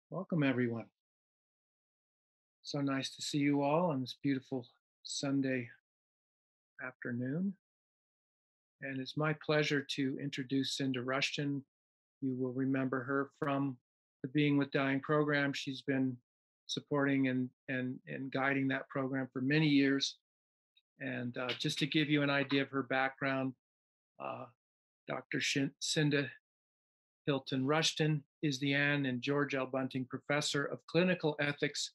Welcome, everyone. So nice to see you all on this beautiful Sunday afternoon. And it's my pleasure to introduce Cinda Rushton. You will remember her from the Being with Dying program. She's been supporting and guiding that program for many years. And just to give you an idea of her background, uh, Dr. Cinda Hilton Rushton is the Anne and George L. Bunting Professor of Clinical Ethics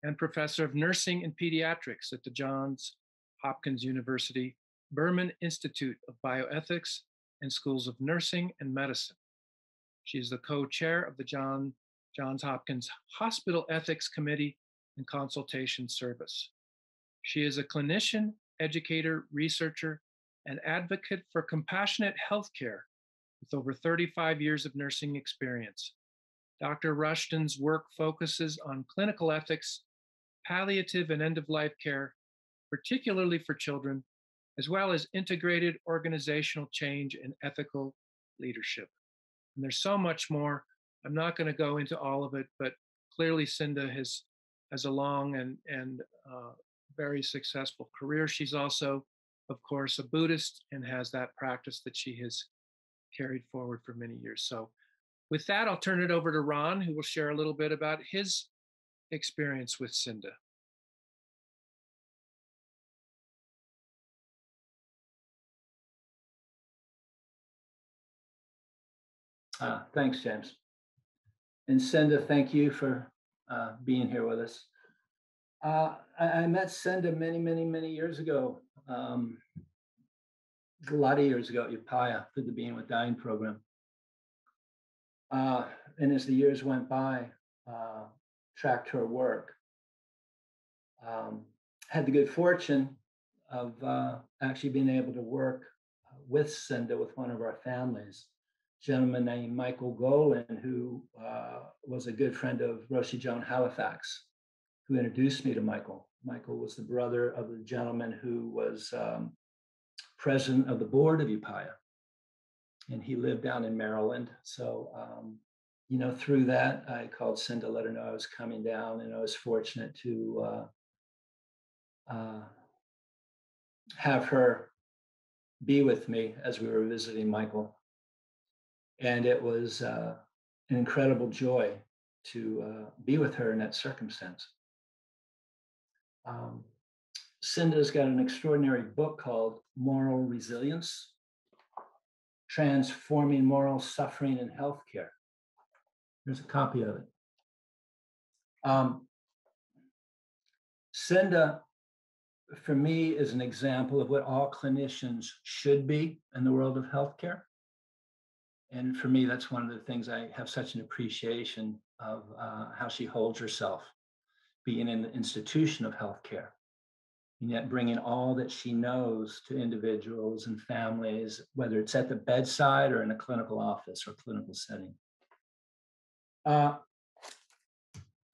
and Professor of Nursing and Pediatrics at the Johns Hopkins University Berman Institute of Bioethics and Schools of Nursing and Medicine. She is the co-chair of the Johns Hopkins Hospital Ethics Committee and Consultation Service. She is a clinician, educator, researcher, and advocate for compassionate healthcare with over 35 years of nursing experience. Dr. Rushton's work focuses on clinical ethics, palliative and end-of-life care, particularly for children, as well as integrated organizational change and ethical leadership. And there's so much more. I'm not going to go into all of it, but clearly Cinda has a long and very successful career. She's also, of course, a Buddhist and has that practice that she has carried forward for many years. So with that, I'll turn it over to Ron, who will share a little bit about his experience with Cinda. Thanks, James. And Cinda, thank you for being here with us. I met Cinda many years ago, a lot of years ago at Upaya through the Being with Dying program. And as the years went by, tracked her work. Had the good fortune of actually being able to work with Cinda with one of our families, a gentleman named Michael Golan, who was a good friend of Roshi Joan Halifax, who introduced me to Michael. Michael was the brother of the gentleman who was president of the board of Upaya, and he lived down in Maryland. So, through that, I called Cinda, let her know I was coming down, and I was fortunate to have her be with me as we were visiting Michael. And it was an incredible joy to be with her in that circumstance. Cinda's got an extraordinary book called Moral Resilience, Transforming Moral Suffering in Healthcare. Here's a copy of it. Cinda, for me, is an example of what all clinicians should be in the world of healthcare. And for me, that's one of the things I have such an appreciation of how she holds herself, being in the institution of healthcare, and yet bringing all that she knows to individuals and families, whether it's at the bedside or in a clinical office or clinical setting.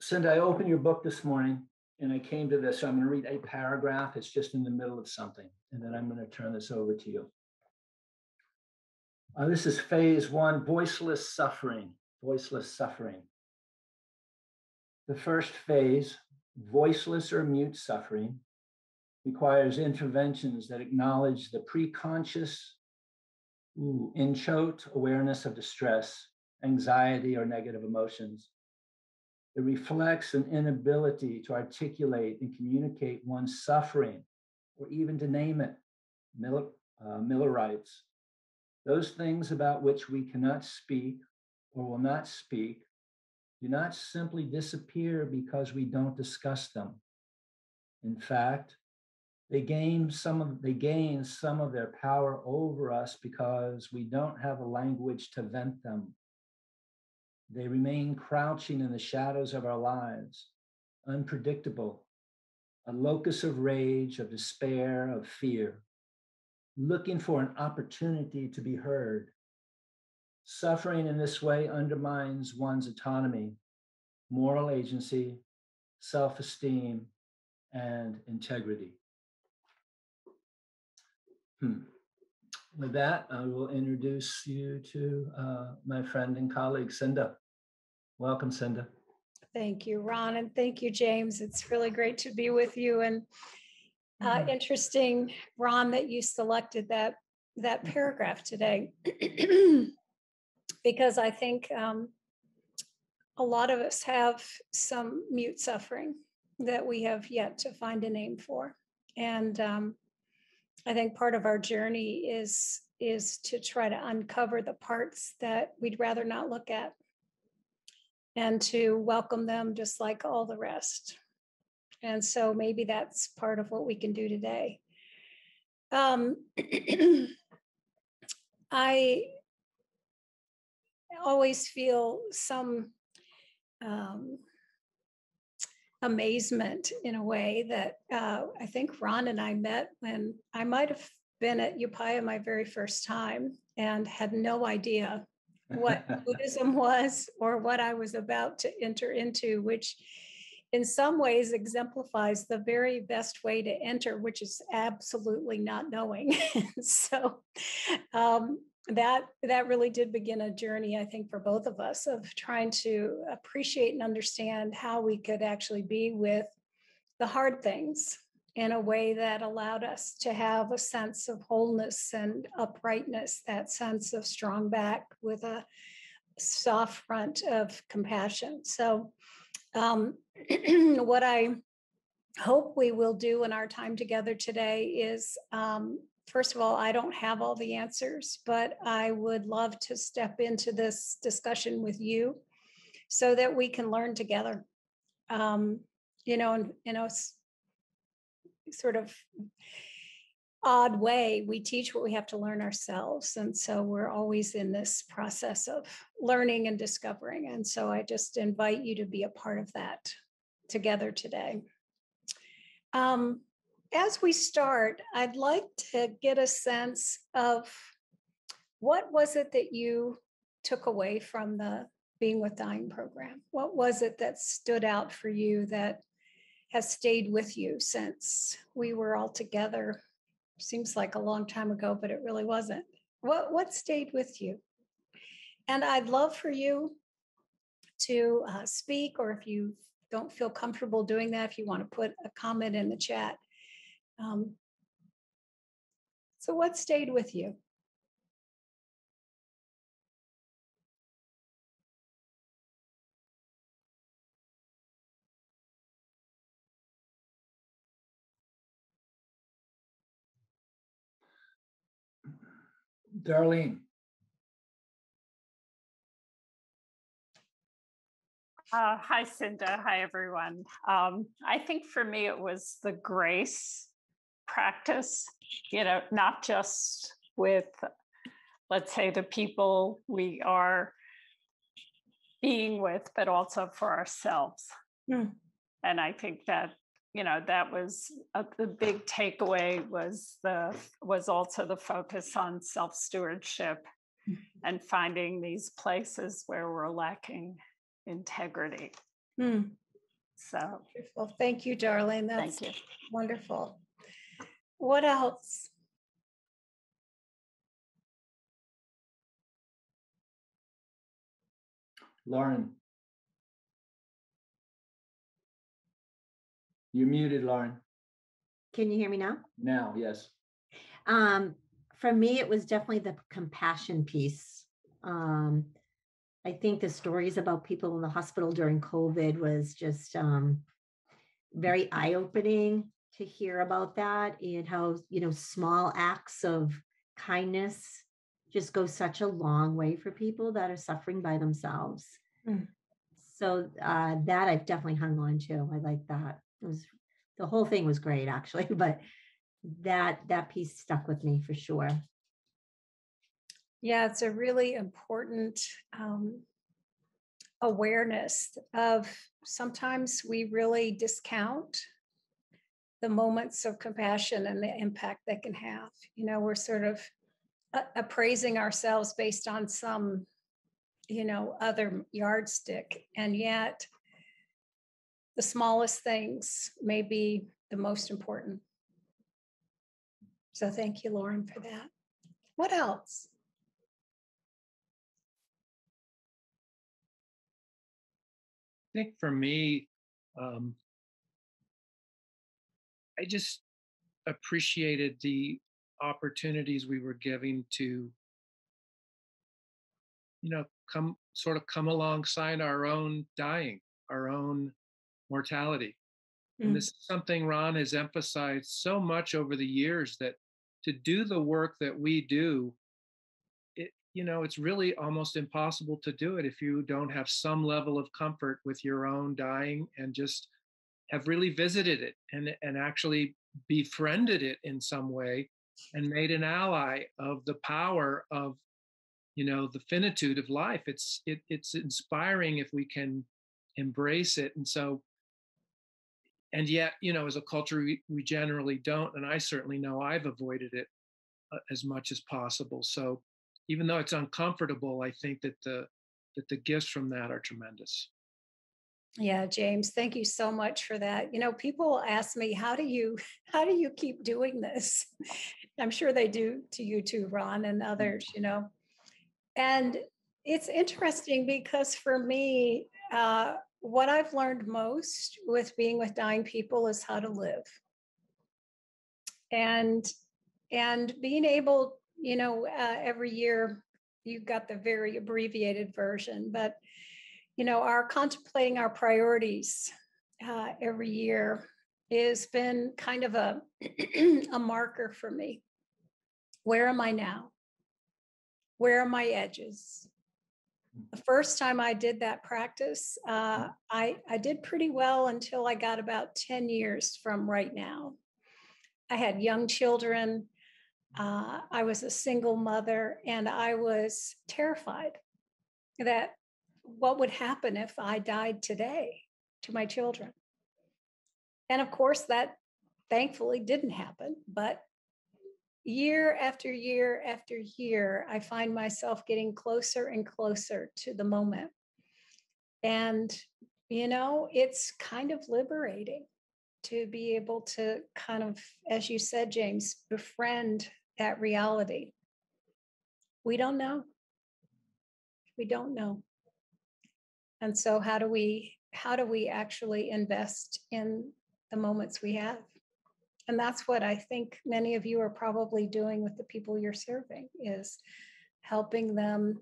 Cinda, I opened your book this morning and I came to this. So I'm going to read a paragraph. It's just in the middle of something, and then I'm going to turn this over to you. This is phase one, voiceless suffering. Voiceless suffering. The first phase, voiceless or mute suffering, requires interventions that acknowledge the preconscious, in-choate awareness of distress, anxiety, or negative emotions. It reflects an inability to articulate and communicate one's suffering, or even to name it. Miller writes, those things about which we cannot speak or will not speak do not simply disappear because we don't discuss them. In fact, they gain some of their power over us because we don't have a language to vent them. They remain crouching in the shadows of our lives, unpredictable, a locus of rage, of despair, of fear, looking for an opportunity to be heard. Suffering in this way undermines one's autonomy, moral agency, self-esteem, and integrity. With that, I will introduce you to my friend and colleague, Cinda. Welcome, Cinda. Thank you, Ron, and thank you, James. It's really great to be with you. And interesting, Ron, that you selected that paragraph today, because I think a lot of us have some mute suffering that we have yet to find a name for, and I think part of our journey is to try to uncover the parts that we'd rather not look at, and to welcome them just like all the rest. And so maybe that's part of what we can do today. I always feel some amazement in a way that I think Ron and I met when I might have been at Upaya my very first time and had no idea what Buddhism was or what I was about to enter into, which in some ways exemplifies the very best way to enter, which is absolutely not knowing. So that really did begin a journey, I think, for both of us of trying to appreciate and understand how we could actually be with the hard things in a way that allowed us to have a sense of wholeness and uprightness, that sense of strong back with a soft front of compassion. So what I hope we will do in our time together today is, first of all, I don't have all the answers, but I would love to step into this discussion with you so that we can learn together. Sort of odd way, we teach what we have to learn ourselves. And so we're always in this process of learning and discovering. And so I just invite you to be a part of that together today. As we start, I'd like to get a sense of what was it that you took away from the Being with Dying program? What was it that stood out for you that has stayed with you since we were all together? Seems like a long time ago, but it really wasn't. What stayed with you? And I'd love for you to speak, or if you don't feel comfortable doing that, if you want to put a comment in the chat. So what stayed with you? Darlene. Hi, Cinda. Hi, everyone. I think for me, it was the grace practice, not just with, let's say, the people we are being with, but also for ourselves. Mm. And I think that, that was the big takeaway was also the focus on self-stewardship and finding these places where we're lacking integrity. So well, thank you, darling. That's thank you. Wonderful. What else? Lauren. You're muted, Lauren. Can you hear me now? Now, yes. For me, it was definitely the compassion piece. I think the stories about people in the hospital during COVID was just very eye-opening to hear about that, and how, small acts of kindness just go such a long way for people that are suffering by themselves. So that I've definitely hung on to. I like that. The whole thing was great, actually, but that piece stuck with me for sure. Yeah, it's a really important awareness of sometimes we really discount the moments of compassion and the impact they can have. We're sort of appraising ourselves based on some, other yardstick. And yet the smallest things may be the most important. So thank you, Lauren, for that. What else? think for me, I just appreciated the opportunities we were giving to, come alongside our own dying, our own mortality. And this is something Ron has emphasized so much over the years, that to do the work that we do, it's really almost impossible to do it if you don't have some level of comfort with your own dying, and just have really visited it, and actually befriended it in some way, and made an ally of the power of, the finitude of life. It's inspiring if we can embrace it. And so, and yet, as a culture, we generally don't. And I certainly know I've avoided it as much as possible. So even though it's uncomfortable, I think that the gifts from that are tremendous. Yeah, James, thank you so much for that. People ask me, how do you keep doing this? I'm sure they do to you too, Ron, and others, And it's interesting because for me, what I've learned most with being with dying people is how to live. And being able, every year you've got the very abbreviated version, but our contemplating our priorities every year has been kind of a a marker for me. Where am I now? Where are my edges? The first time I did that practice, I did pretty well until I got about 10 years from right now. I had young children. I was a single mother, and I was terrified that what would happen if I died today to my children. And of course, that thankfully didn't happen. But year after year after year, I find myself getting closer and closer to the moment. And, it's kind of liberating to be able to kind of, as you said, James, befriend that reality. We don't know. We don't know. And so how do we actually invest in the moments we have? And that's what I think many of you are probably doing with the people you're serving, is helping them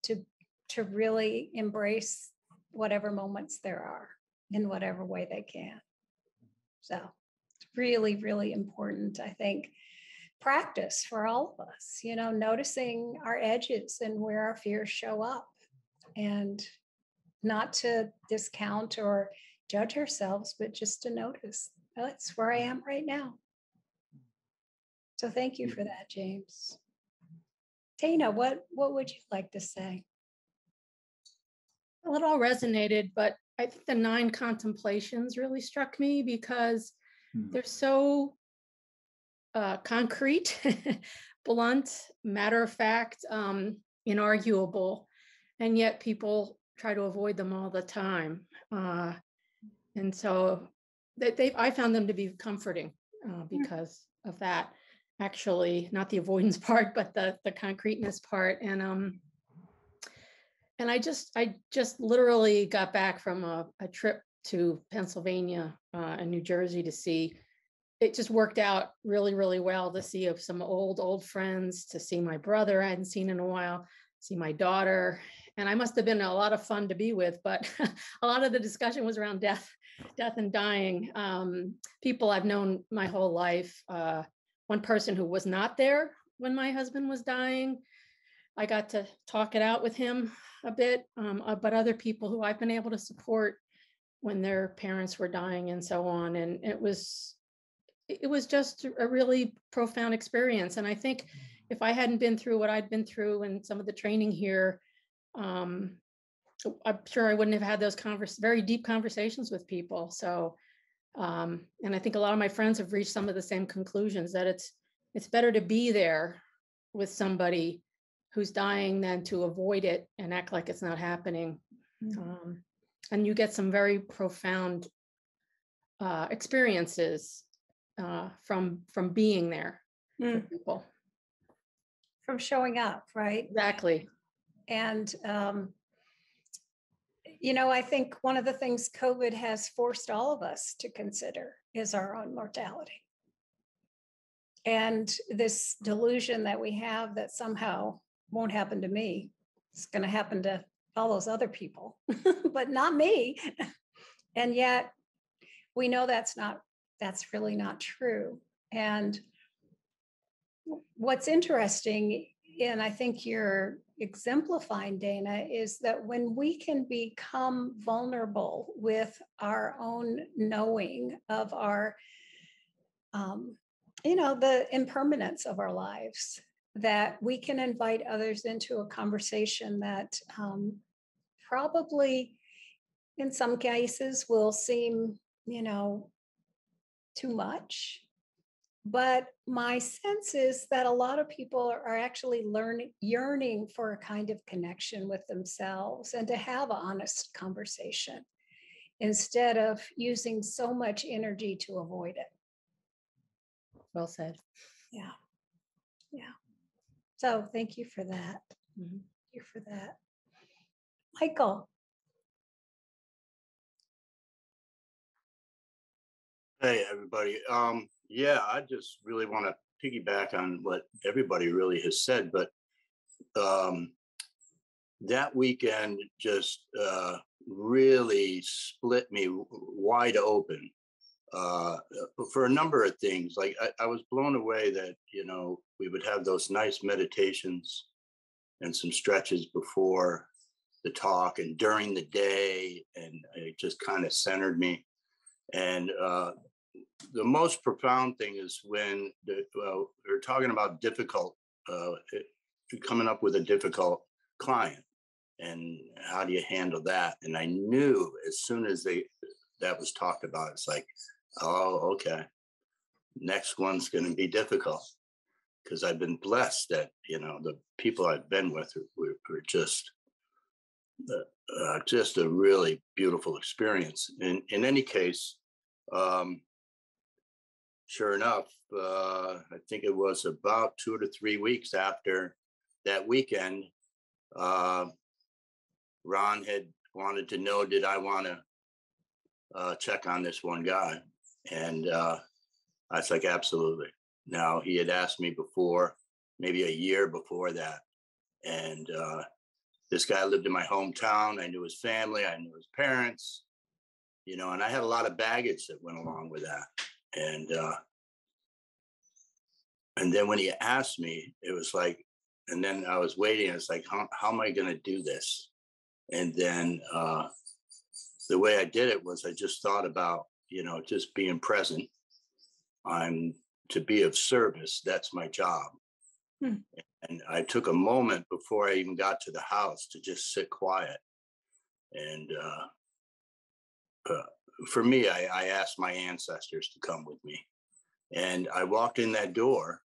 to really embrace whatever moments there are in whatever way they can. So it's really, really important, I think, practice for all of us, noticing our edges and where our fears show up, and not to discount or judge ourselves, but just to notice that's where I am right now. So thank you for that, James. Dana, what would you like to say? Well, it all resonated, but I think the 9 contemplations really struck me because they're so concrete, blunt, matter of fact, inarguable, and yet people try to avoid them all the time. And so I found them to be comforting because of that. Actually, not the avoidance part, but the concreteness part. And I just literally got back from a trip to Pennsylvania and New Jersey to see. It just worked out really, really well to see some old friends, to see my brother I hadn't seen in a while, see my daughter. And I must have been a lot of fun to be with, but a lot of the discussion was around death and dying. People I've known my whole life. One person who was not there when my husband was dying, I got to talk it out with him a bit, but other people who I've been able to support when their parents were dying and so on. And it was just a really profound experience. And I think if I hadn't been through what I'd been through and some of the training here, I'm sure I wouldn't have had those very deep conversations with people. So, and I think a lot of my friends have reached some of the same conclusions, that it's better to be there with somebody who's dying than to avoid it and act like it's not happening. Mm-hmm. And you get some very profound experiences from being there for people. From showing up, right? Exactly. And I think one of the things COVID has forced all of us to consider is our own mortality. And this delusion that we have that somehow won't happen to me, it's going to happen to all those other people, but not me. And yet we know that's really not true. And what's interesting, and I think you're exemplifying, Dana, is that when we can become vulnerable with our own knowing of our, the impermanence of our lives, that we can invite others into a conversation that probably in some cases will seem, too much. But my sense is that a lot of people are actually yearning for a kind of connection with themselves and to have an honest conversation instead of using so much energy to avoid it. Well said. Yeah. Yeah. So thank you for that. Mhm. Thank you for that. Michael. Hey, everybody. Yeah, I just really want to piggyback on what everybody really has said, but that weekend just really split me wide open for a number of things. Like I was blown away that, we would have those nice meditations and some stretches before the talk and during the day, and it just kind of centered me. And the most profound thing is when we're talking about coming up with a difficult client and how do you handle that. And I knew as soon as that was talked about, it's like, oh, okay, next one's going to be difficult, because I've been blessed that the people I've been with were just a really beautiful experience. In any case, sure enough, I think it was about 2 to 3 weeks after that weekend, Ron had wanted to know, did I want to check on this one guy? And I was like, absolutely. Now, he had asked me before, maybe a year before that. And this guy lived in my hometown. I knew his family. I knew his parents, and I had a lot of baggage that went along with that. And then when he asked me, it was like, and then I was waiting. It's like, how am I going to do this? And then the way I did it was I just thought about, just being present. I'm to be of service. That's my job. And I took a moment before I even got to the house to just sit quiet. And for me, I asked my ancestors to come with me. And I walked in that door,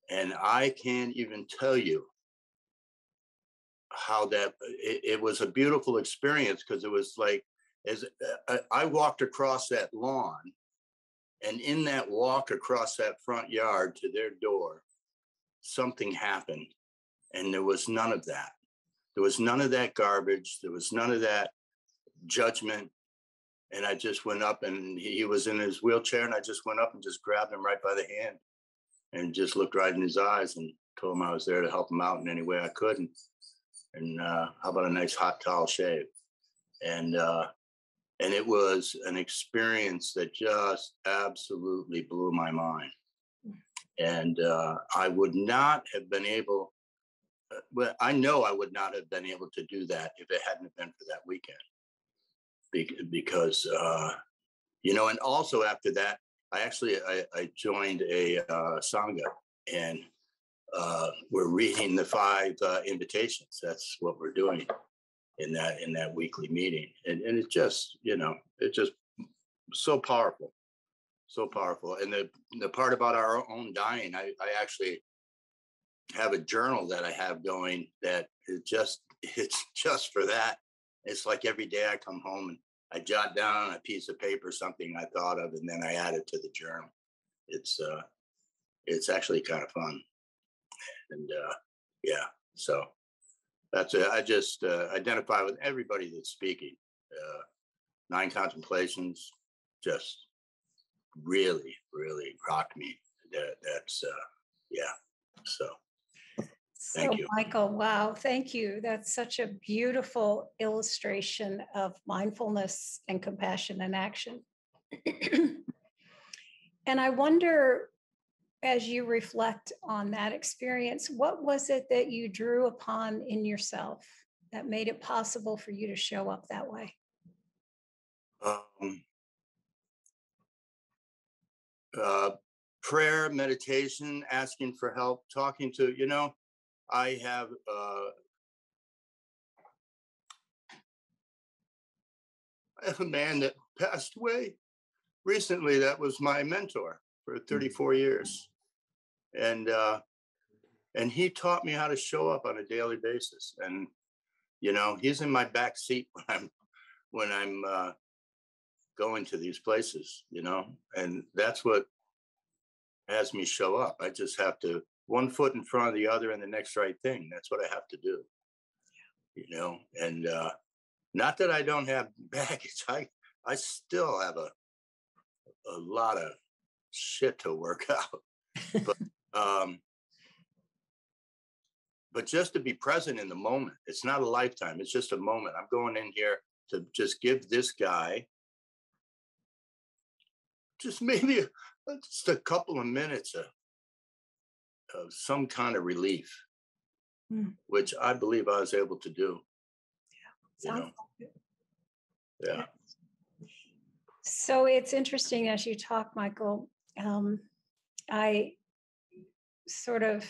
and I can't even tell you how it was a beautiful experience, because it was like, as I walked across that lawn, and in that walk across that front yard to their door, something happened. And there was none of that. There was none of that garbage. There was none of that judgment. And I just went up, and he was in his wheelchair, and I just went up and just grabbed him right by the hand and just looked right in his eyes and told him I was there to help him out in any way I could. And how about a nice hot towel shave? And it was an experience that just absolutely blew my mind. And I would not have been able, well, I know I would not have been able to do that if it hadn't been for that weekend. Because, and also after that, I joined a Sangha, and we're reading the 5 invitations. That's what we're doing in that weekly meeting. And it's just, it's just so powerful. So powerful. And the part about our own dying, I actually have a journal that I have going that it's just for that. It's like every day I come home and I jot down on a piece of paper something I thought of, and then I add it to the journal. It's actually kind of fun. And yeah, so that's it. I just identify with everybody that's speaking. Nine Contemplations just really, really rocked me. That's yeah. So thank you. Michael, wow, thank you. That's such a beautiful illustration of mindfulness and compassion in action. And I wonder, as you reflect on that experience, what was it that you drew upon in yourself that made it possible for you to show up that way? Prayer, meditation, asking for help, talking to, I have a man that passed away recently that was my mentor for 34 years. And he taught me how to show up on a daily basis. And, he's in my back seat when I'm going to these places, and that's what has me show up. I just have to one foot in front of the other and the next right thing. That's what I have to do, and not that I don't have baggage. I still have a lot of shit to work out, but just to be present in the moment. It's not a lifetime. It's just a moment. I'm going in here to just give this guy just maybe just a couple of minutes of some kind of relief, which I believe I was able to do. Yeah. Yeah. So it's interesting as you talk, Michael. I sort of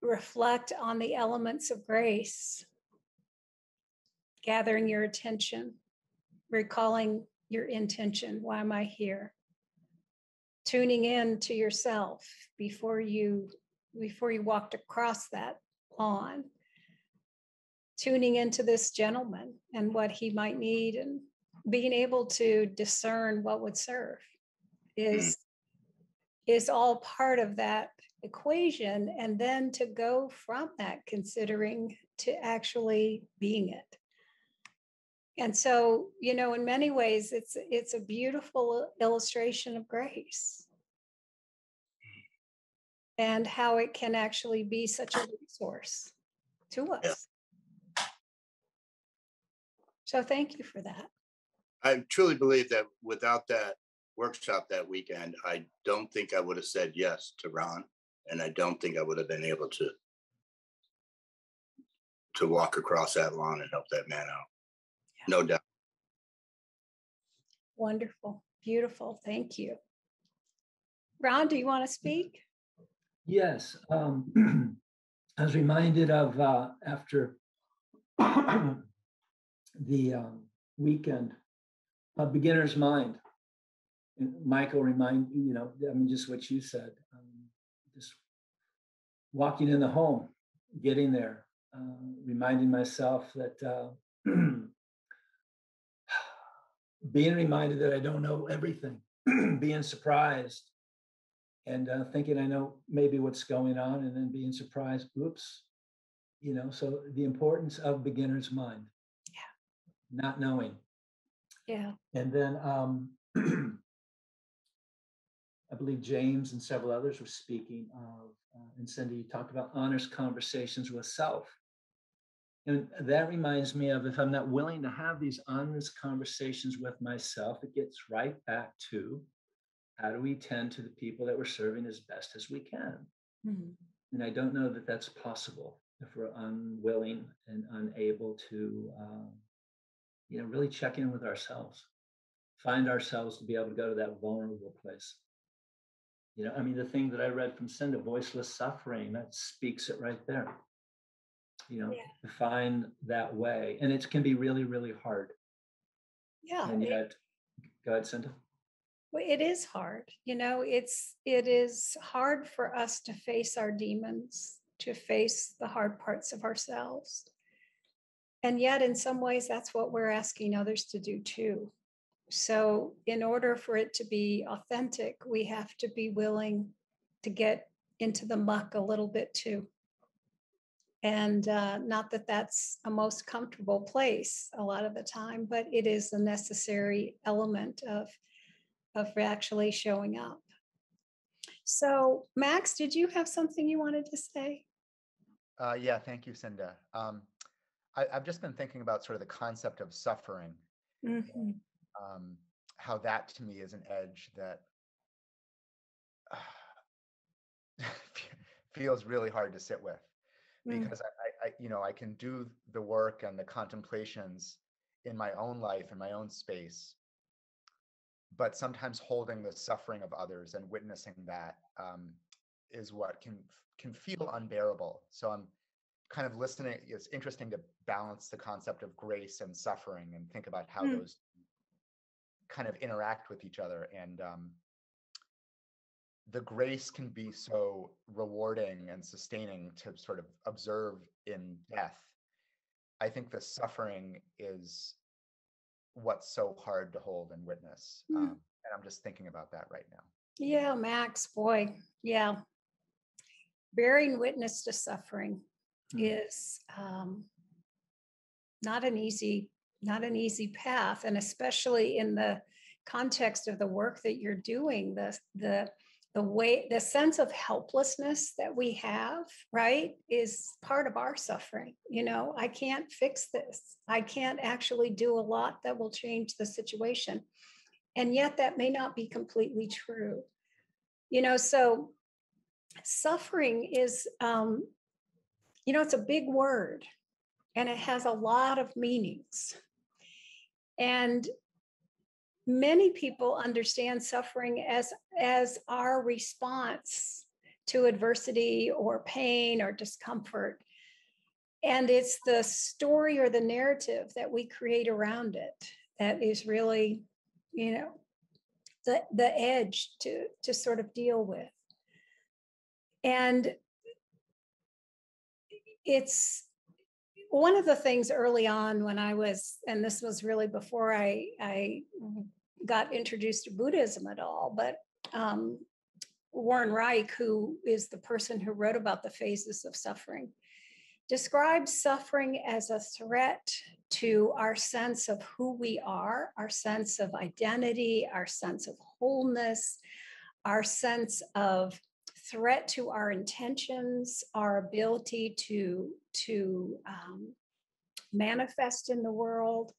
reflect on the elements of grace, gathering your attention, recalling your intention. Why am I here? Tuning in to yourself before you walked across that lawn. Tuning into this gentleman and what he might need, and being able to discern what would serve is all part of that equation. And then to go from that considering to actually being it. And so, in many ways, it's a beautiful illustration of grace and how it can actually be such a resource to us. Yeah. So thank you for that. I truly believe that without that workshop that weekend, I don't think I would have said yes to Ron, and I don't think I would have been able to walk across that lawn and help that man out. Yeah. No doubt. Wonderful. Beautiful. Thank you. Ron, do you want to speak? Yes. I was reminded of after the weekend of Beginner's Mind. And Michael just what you said, just walking in the home, getting there, reminding myself that being reminded that I don't know everything, being surprised and thinking I know maybe what's going on, and then being surprised, oops, so the importance of Beginner's Mind. Yeah. Not knowing. Yeah. And then I believe James and several others were speaking of, and Cindy, you talked about honest conversations with self. And that reminds me of, if I'm not willing to have these honest conversations with myself, it gets right back to how do we tend to the people that we're serving as best as we can? Mm-hmm. And I don't know that that's possible if we're unwilling and unable to, really check in with ourselves, find ourselves to be able to go to that vulnerable place. The thing that I read from Cinda, voiceless suffering, that speaks it right there. To find that way. And it can be really, really hard. Yeah. And yet, go ahead, Cinda. Well, it is hard. It is hard for us to face our demons, to face the hard parts of ourselves. And yet, in some ways, that's what we're asking others to do too. So in order for it to be authentic, we have to be willing to get into the muck a little bit too. And not that that's a most comfortable place a lot of the time, but it is a necessary element of actually showing up. So, Max, did you have something you wanted to say? Yeah, thank you, Cinda. I've just been thinking about sort of the concept of suffering, Mhm. how that to me is an edge that feels really hard to sit with, because I can do the work and the contemplations in my own life, in my own space, but sometimes holding the suffering of others and witnessing that is what can feel unbearable. So I'm kind of listening. It's interesting to balance the concept of grace and suffering and think about how those kind of interact with each other. And the grace can be so rewarding and sustaining to sort of observe in death. I think the suffering is what's so hard to hold and witness. And I'm just thinking about that right now. Yeah, Max, boy, yeah. Bearing witness to suffering is not an easy path, and especially in the context of the work that you're doing, the sense of helplessness that we have, right, is part of our suffering. I can't fix this. I can't actually do a lot that will change the situation. And yet that may not be completely true. So suffering is, it's a big word and it has a lot of meanings. And many people understand suffering as our response to adversity or pain or discomfort. And it's the story or the narrative that we create around it that is really, the edge to sort of deal with. And it's one of the things early on when I was, and this was really before I got introduced to Buddhism at all, but Warren Reich, who is the person who wrote about the phases of suffering, describes suffering as a threat to our sense of who we are, our sense of identity, our sense of wholeness, our sense of threat to our intentions, our ability to manifest in the world.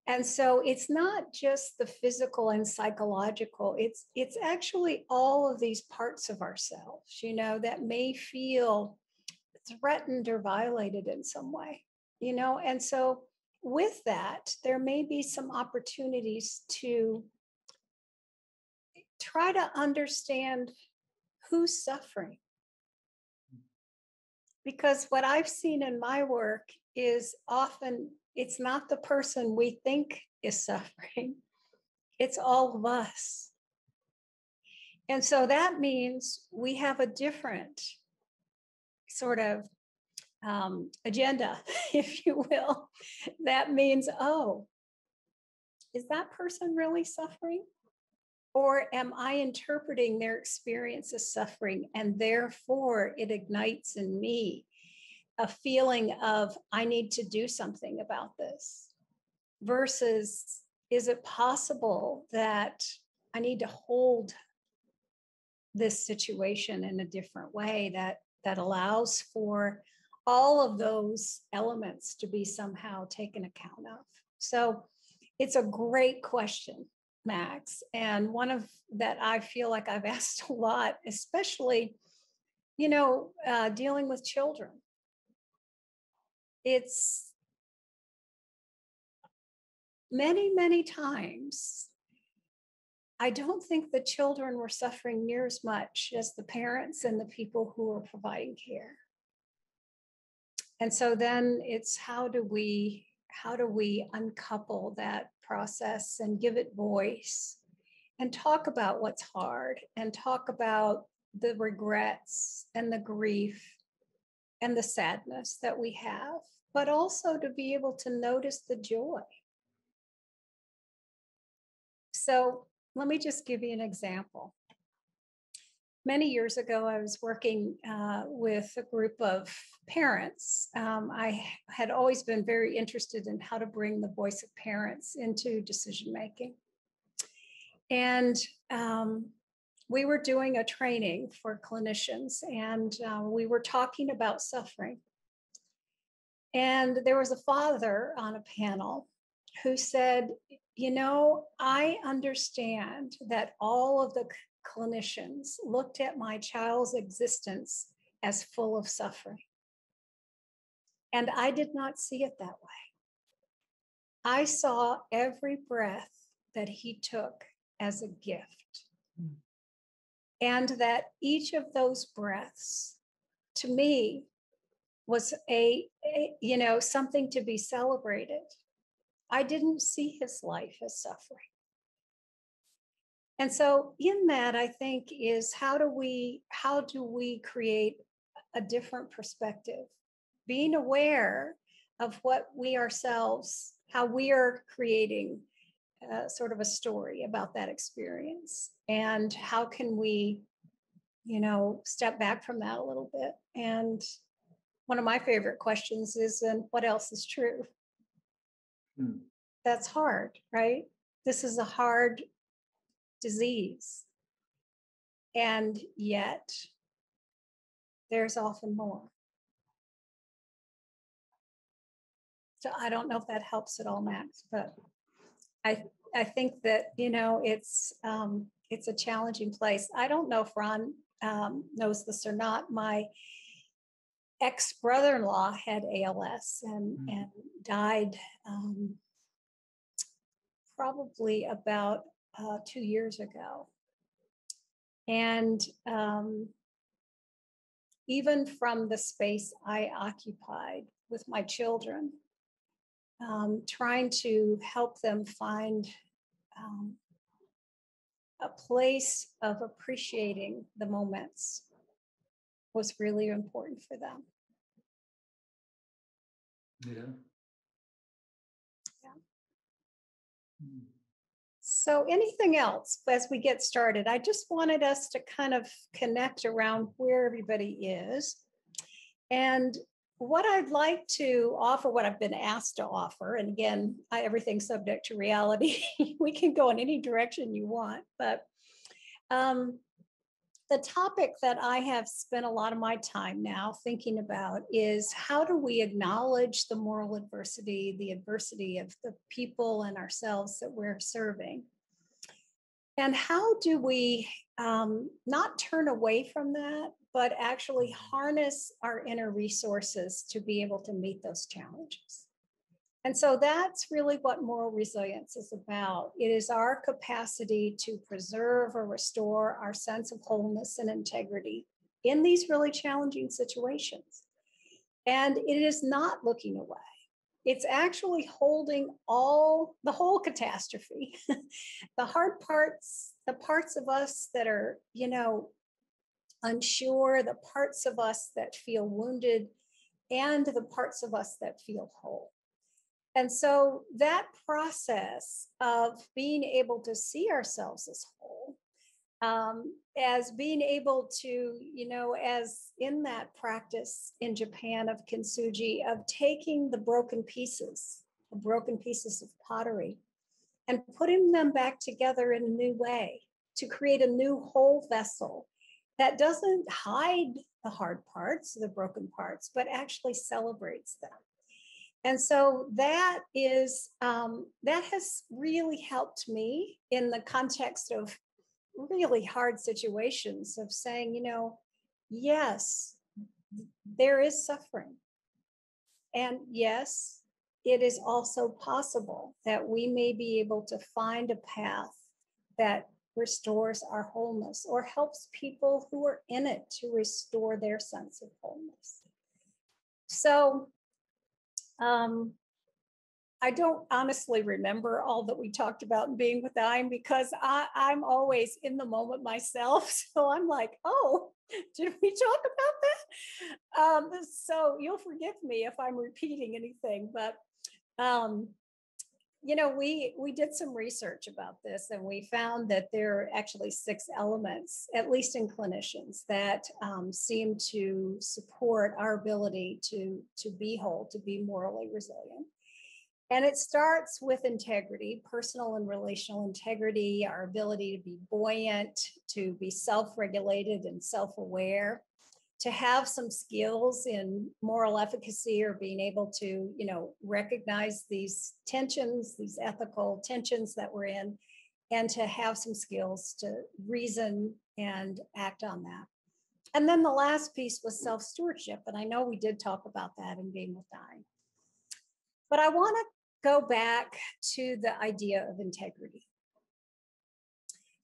And so it's not just the physical and psychological, it's actually all of these parts of ourselves, that may feel threatened or violated in some way, and so with that, there may be some opportunities to try to understand who's suffering. Because what I've seen in my work is often it's not the person we think is suffering, it's all of us. And so that means we have a different sort of agenda, if you will. That means, oh, is that person really suffering? Or am I interpreting their experience as suffering, and therefore it ignites in me a feeling of I need to do something about this, versus is it possible that I need to hold this situation in a different way that allows for all of those elements to be somehow taken account of. So it's a great question, Max, and one of that I feel like I've asked a lot, especially, dealing with children. It's many, many times, I don't think the children were suffering near as much as the parents and the people who are providing care. And so then it's how do we uncouple that process and give it voice and talk about what's hard and talk about the regrets and the grief and the sadness that we have, but also to be able to notice the joy. So let me just give you an example. many years ago, I was working with a group of parents. I had always been very interested in how to bring the voice of parents into decision making. And we were doing a training for clinicians, and we were talking about suffering. And there was a father on a panel who said, you know, I understand that all of the clinicians looked at my child's existence as full of suffering. And I did not see it that way. I saw every breath that he took as a gift. And that each of those breaths, to me, was you know, something to be celebrated. I didn't see his life as suffering. And so in that, I think is how do we create a different perspective, being aware of what we ourselves, how we are creating sort of a story about that experience, and how can we, you know, step back from that a little bit. And one of my favorite questions is, and what else is true? That's hard, right? This is a hard disease. And yet, there's often more. So I don't know if that helps at all, Max, but I think that, you know, it's a challenging place. I don't know if Ron knows this or not. My ex-brother-in-law had ALS and died probably about 2 years ago. And even from the space I occupied with my children, trying to help them find a place of appreciating the moments was really important for them. Yeah. So anything else as we get started? I just wanted us to kind of connect around where everybody is. And what I'd like to offer, what I've been asked to offer, and again, everything's subject to reality. We can go in any direction you want, but the topic that I have spent a lot of my time now thinking about is how do we acknowledge the moral adversity, the adversity of the people and ourselves that we're serving? And how do we not turn away from that, but actually harness our inner resources to be able to meet those challenges? And so that's really what moral resilience is about. It is our capacity to preserve or restore our sense of wholeness and integrity in these really challenging situations. And it is not looking away. It's actually holding the whole catastrophe, the hard parts, the parts of us that are, you know, unsure, the parts of us that feel wounded, and the parts of us that feel whole. And so that process of being able to see ourselves as whole, as being able to, you know, as in that practice in Japan of kintsugi, of taking the broken pieces of pottery and putting them back together in a new way to create a new whole vessel that doesn't hide the hard parts, the broken parts, but actually celebrates them. And so that is that has really helped me in the context of really hard situations of saying, you know, yes, there is suffering. And yes, it is also possible that we may be able to find a path that restores our wholeness or helps people who are in it to restore their sense of wholeness. So I don't honestly remember all that we talked about in Being with Dying because I'm always in the moment myself. So I'm like, oh, did we talk about that? So you'll forgive me if I'm repeating anything, but we did some research about this, and we found that there are actually 6 elements, at least in clinicians, that seem to support our ability to be whole, to be morally resilient. And it starts with integrity, personal and relational integrity, our ability to be buoyant, to be self-regulated and self-aware, to have some skills in moral efficacy, or being able to, recognize these tensions, these ethical tensions that we're in, and to have some skills to reason and act on that. And then the last piece was self-stewardship. And I know we did talk about that in Being with Dying. But I want to go back to the idea of integrity,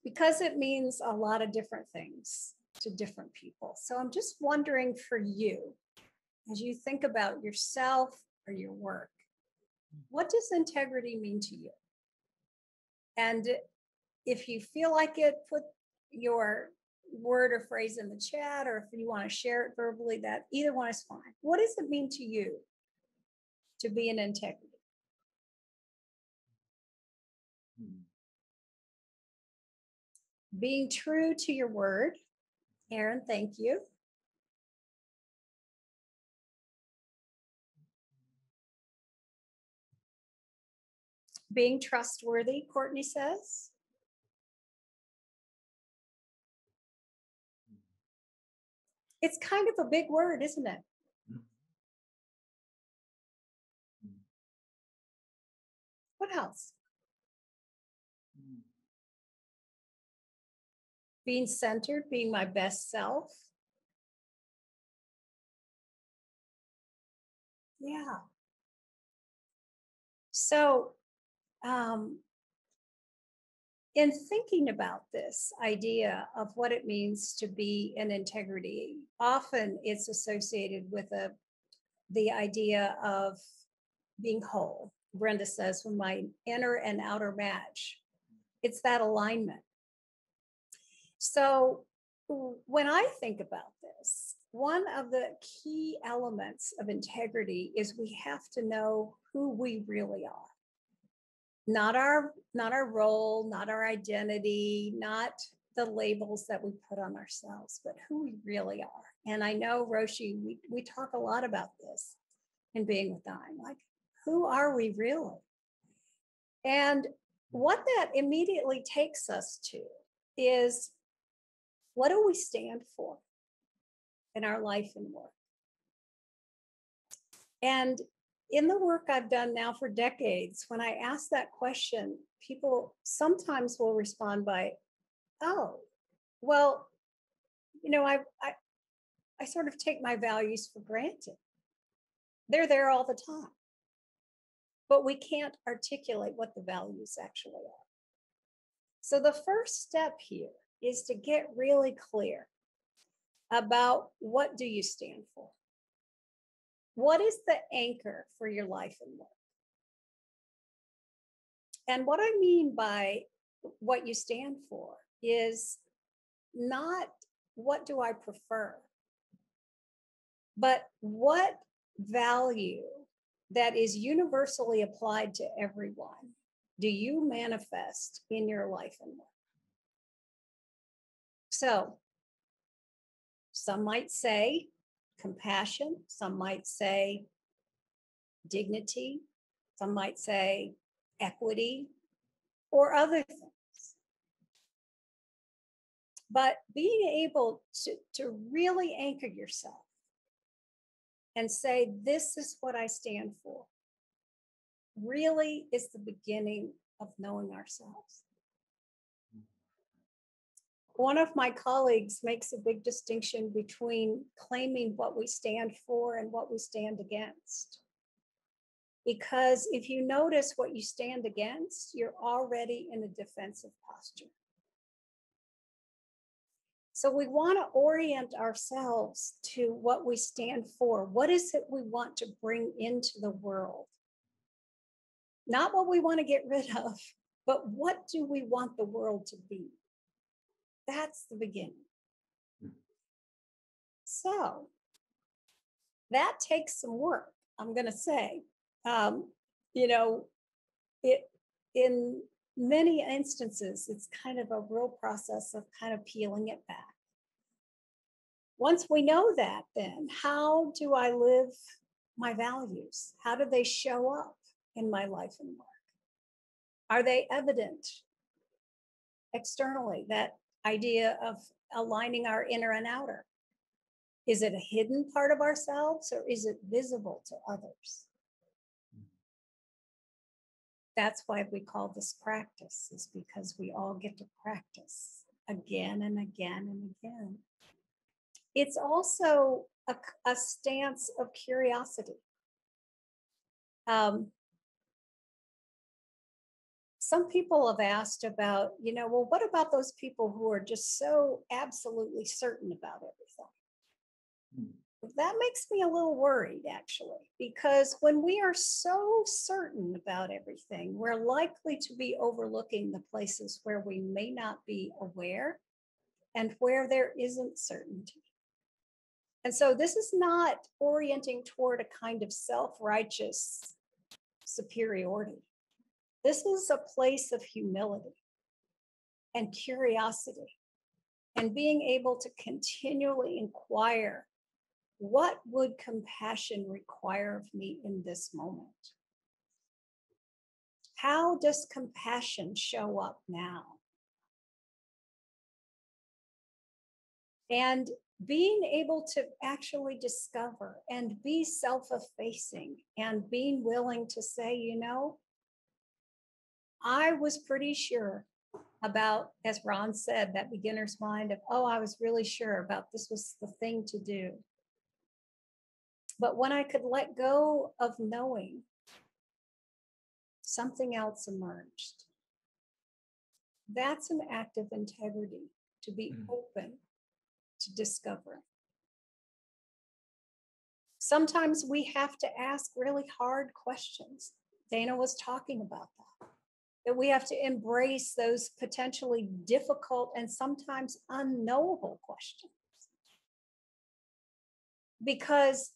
because it means a lot of different things to different people. So I'm just wondering, for you, as you think about yourself or your work, what does integrity mean to you? And if you feel like it, put your word or phrase in the chat, or if you want to share it verbally, that either one is fine. What does it mean to you to be in integrity? Being true to your word. Aaron, thank you. Being trustworthy, Courtney says. It's kind of a big word, isn't it? What else? Being centered, being my best self. Yeah. So, in thinking about this idea of what it means to be in integrity, often it's associated with the idea of being whole. Brenda says, when my inner and outer match, it's that alignment. So when I think about this, one of the key elements of integrity is we have to know who we really are. Not our role, not our identity, not the labels that we put on ourselves, but who we really are. And I know, Roshi, we talk a lot about this in Being with Dying, like, who are we really? And what that immediately takes us to is, what do we stand for in our life and work? And in the work I've done now for decades, when I ask that question, people sometimes will respond by, oh, well, I sort of take my values for granted. They're there all the time. But we can't articulate what the values actually are. So the first step here is to get really clear about, what do you stand for? What is the anchor for your life and work? And what I mean by what you stand for is not what do I prefer, but what value that is universally applied to everyone do you manifest in your life and work? So some might say compassion, some might say dignity, some might say equity, or other things. But being able to really anchor yourself and say, this is what I stand for, really is the beginning of knowing ourselves. One of my colleagues makes a big distinction between claiming what we stand for and what we stand against. Because if you notice what you stand against, you're already in a defensive posture. So we want to orient ourselves to what we stand for. What is it we want to bring into the world? Not what we want to get rid of, but what do we want the world to be? That's the beginning. So that takes some work, I'm going to say. it, in many instances, it's kind of a real process of kind of peeling it back. Once we know that, then how do I live my values? How do they show up in my life and work? Are they evident externally? That idea of aligning our inner and outer. Is it a hidden part of ourselves or is it visible to others? That's why we call this practice, is because we all get to practice again and again and again. It's also a stance of curiosity. Some people have asked about, well, what about those people who are just so absolutely certain about everything? That makes me a little worried, actually, because when we are so certain about everything, we're likely to be overlooking the places where we may not be aware and where there isn't certainty. And so this is not orienting toward a kind of self-righteous superiority. This is a place of humility and curiosity and being able to continually inquire, what would compassion require of me in this moment? How does compassion show up now? And being able to actually discover and be self-effacing and being willing to say, I was pretty sure about, as Ron said, that beginner's mind of, I was really sure about this was the thing to do. But when I could let go of knowing, something else emerged. That's an act of integrity, to be open to discover. Sometimes we have to ask really hard questions. Dana was talking about that we have to embrace those potentially difficult and sometimes unknowable questions. Because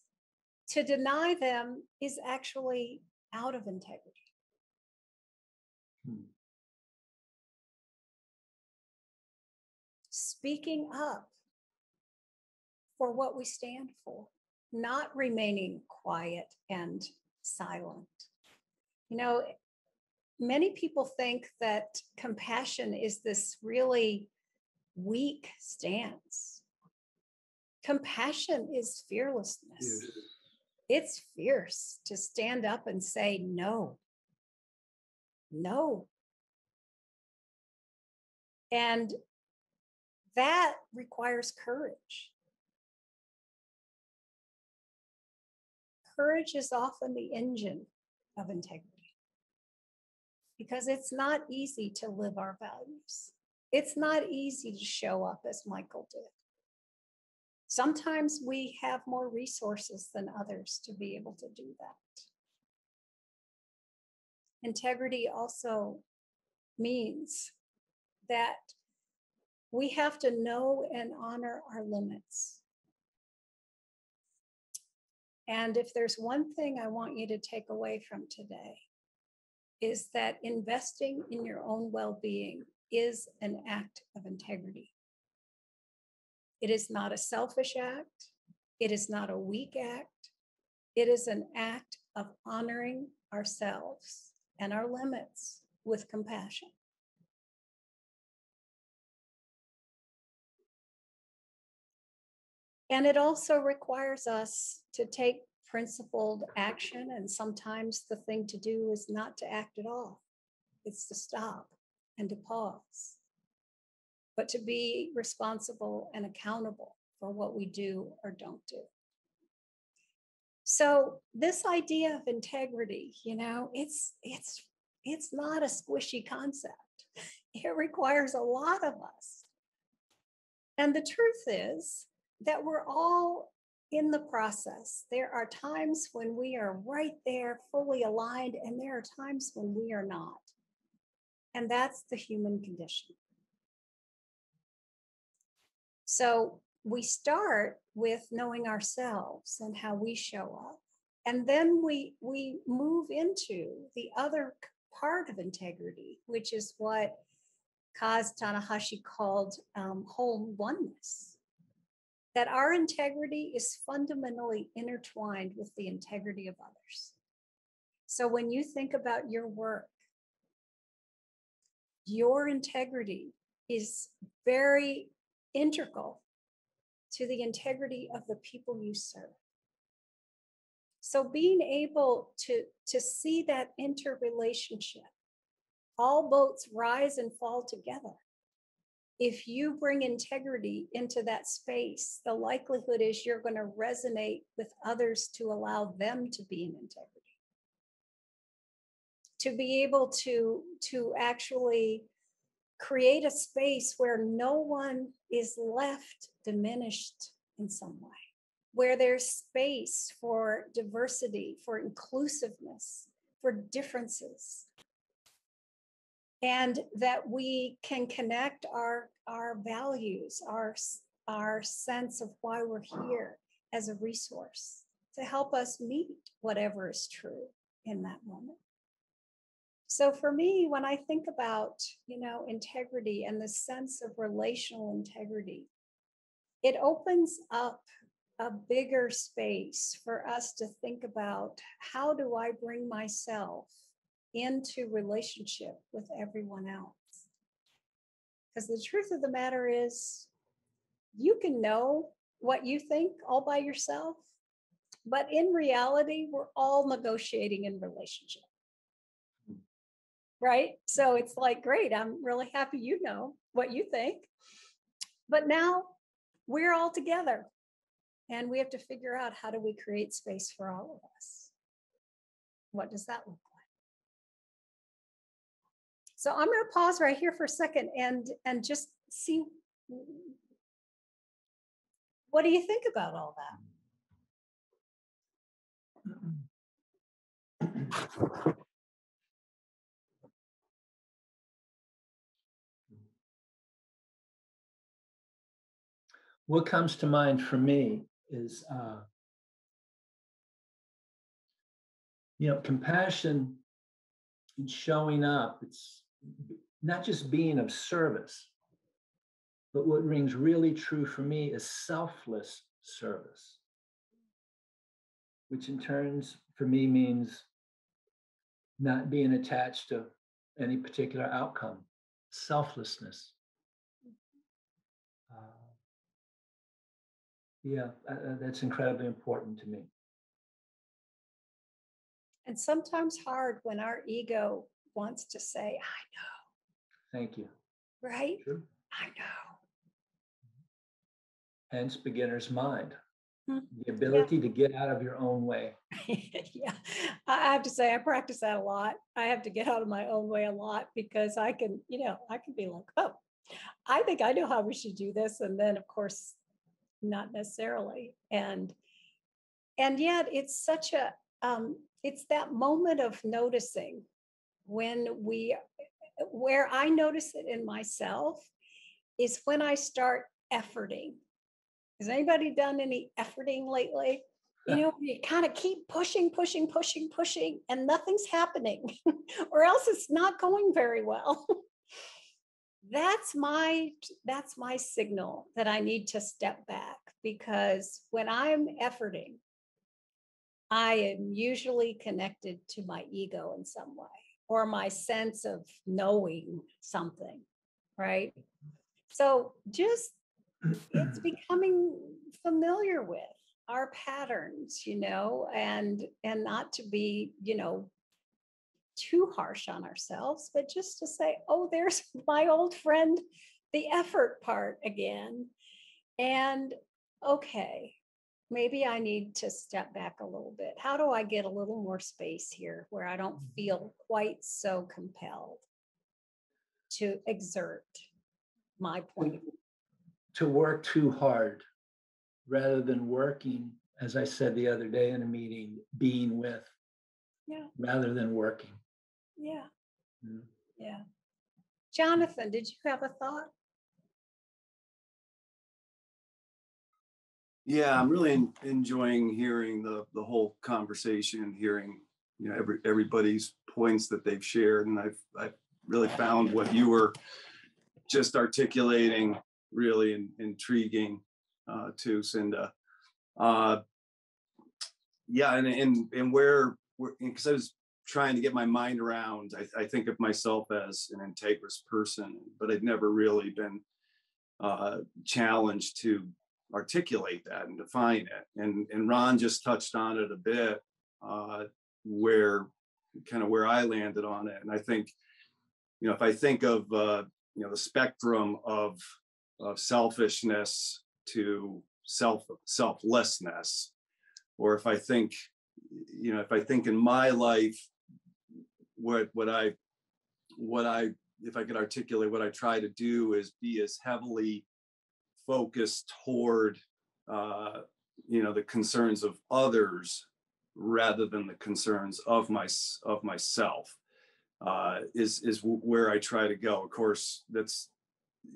to deny them is actually out of integrity. Speaking up for what we stand for, not remaining quiet and silent. Many people think that compassion is this really weak stance. Compassion is fearlessness. Yes. It's fierce to stand up and say, no. And that requires courage. Courage is often the engine of integrity because it's not easy to live our values. It's not easy to show up as Michael did. Sometimes we have more resources than others to be able to do that. Integrity also means that we have to know and honor our limits. And if there's one thing I want you to take away from today, is that investing in your own well-being is an act of integrity. It is not a selfish act. It is not a weak act. It is an act of honoring ourselves and our limits with compassion. And it also requires us to take principled action. And sometimes the thing to do is not to act at all. It's to stop and to pause, but to be responsible and accountable for what we do or don't do. So this idea of integrity, it's not a squishy concept. It requires a lot of us. And the truth is that we're all in the process. There are times when we are right there, fully aligned, and there are times when we are not. And that's the human condition. So we start with knowing ourselves and how we show up. And then we move into the other part of integrity, which is what Kaz Tanahashi called whole oneness. That our integrity is fundamentally intertwined with the integrity of others. So when you think about your work, your integrity is very integral to the integrity of the people you serve. So being able to see that interrelationship, all boats rise and fall together. If you bring integrity into that space, the likelihood is you're going to resonate with others to allow them to be in integrity. To be able to actually create a space where no one is left diminished in some way, where there's space for diversity, for inclusiveness, for differences. And that we can connect our values, our sense of why we're here as a resource to help us meet whatever is true in that moment. So for me, when I think about, integrity and the sense of relational integrity, it opens up a bigger space for us to think about, how do I bring myself into relationship with everyone else? Because the truth of the matter is, you can know what you think all by yourself, but in reality, we're all negotiating in relationship. Right? So it's like, great, I'm really happy you know what you think. But now we're all together and we have to figure out, how do we create space for all of us? What does that look like? So I'm going to pause right here for a second and just see, what do you think about all that? What comes to mind for me is, compassion and showing up. It's not just being of service, but what rings really true for me is selfless service, which in turns for me means not being attached to any particular outcome, selflessness. That's incredibly important to me. And sometimes hard when our ego wants to say, I know. Thank you. Right? True. I know. Hence beginner's mind. Hmm. The ability to get out of your own way. Yeah, I have to say, I practice that a lot. I have to get out of my own way a lot, because I can be like, oh, I think I know how we should do this. And then of course, not necessarily. And yet it's such a, it's that moment of noticing where I notice it in myself is when I start efforting. Has anybody done any efforting lately? You kind of keep pushing, and nothing's happening, or else it's not going very well. That's my signal that I need to step back, because when I'm efforting, I am usually connected to my ego in some way, or my sense of knowing something, right? So just, it's becoming familiar with our patterns, and not to be, too harsh on ourselves, but just to say, oh, there's my old friend, the effort part again. And okay, maybe I need to step back a little bit. How do I get a little more space here where I don't feel quite so compelled to exert my point of view? To work too hard rather than working, as I said the other day in a meeting, being with, rather than working. Yeah. Yeah. Jonathan, did you have a thought? Yeah, I'm really enjoying hearing the whole conversation, hearing everybody's points that they've shared, and I've really found what you were just articulating really intriguing too, Cinda. Yeah, and where because I was trying to get my mind around, I think of myself as an integrous person, but I'd never really been challenged to articulate that and define it. And Ron just touched on it a bit, where I landed on it. And I think, if I think of the spectrum of selfishness to selflessness, or if I think in my life, if I could articulate what I try to do is be as heavily focused toward the concerns of others rather than the concerns of myself, is where I try to go. Of course, that's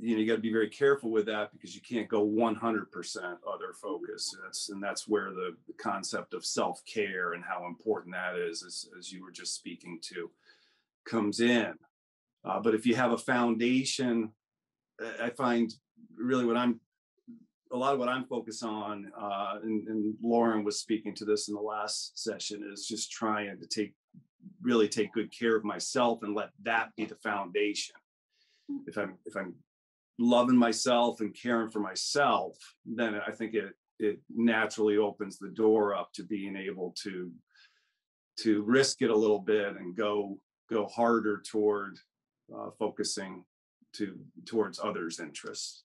you got to be very careful with that, because you can't go 100% other focus. That's where the concept of self-care and how important that is, as you were just speaking to, comes in. But if you have a foundation, I find really a lot of what I'm focused on, and Lauren was speaking to this in the last session, is just trying to really take good care of myself and let that be the foundation. If I'm loving myself and caring for myself, then I think it naturally opens the door up to being able to risk it a little bit and go harder toward focusing towards others' interests,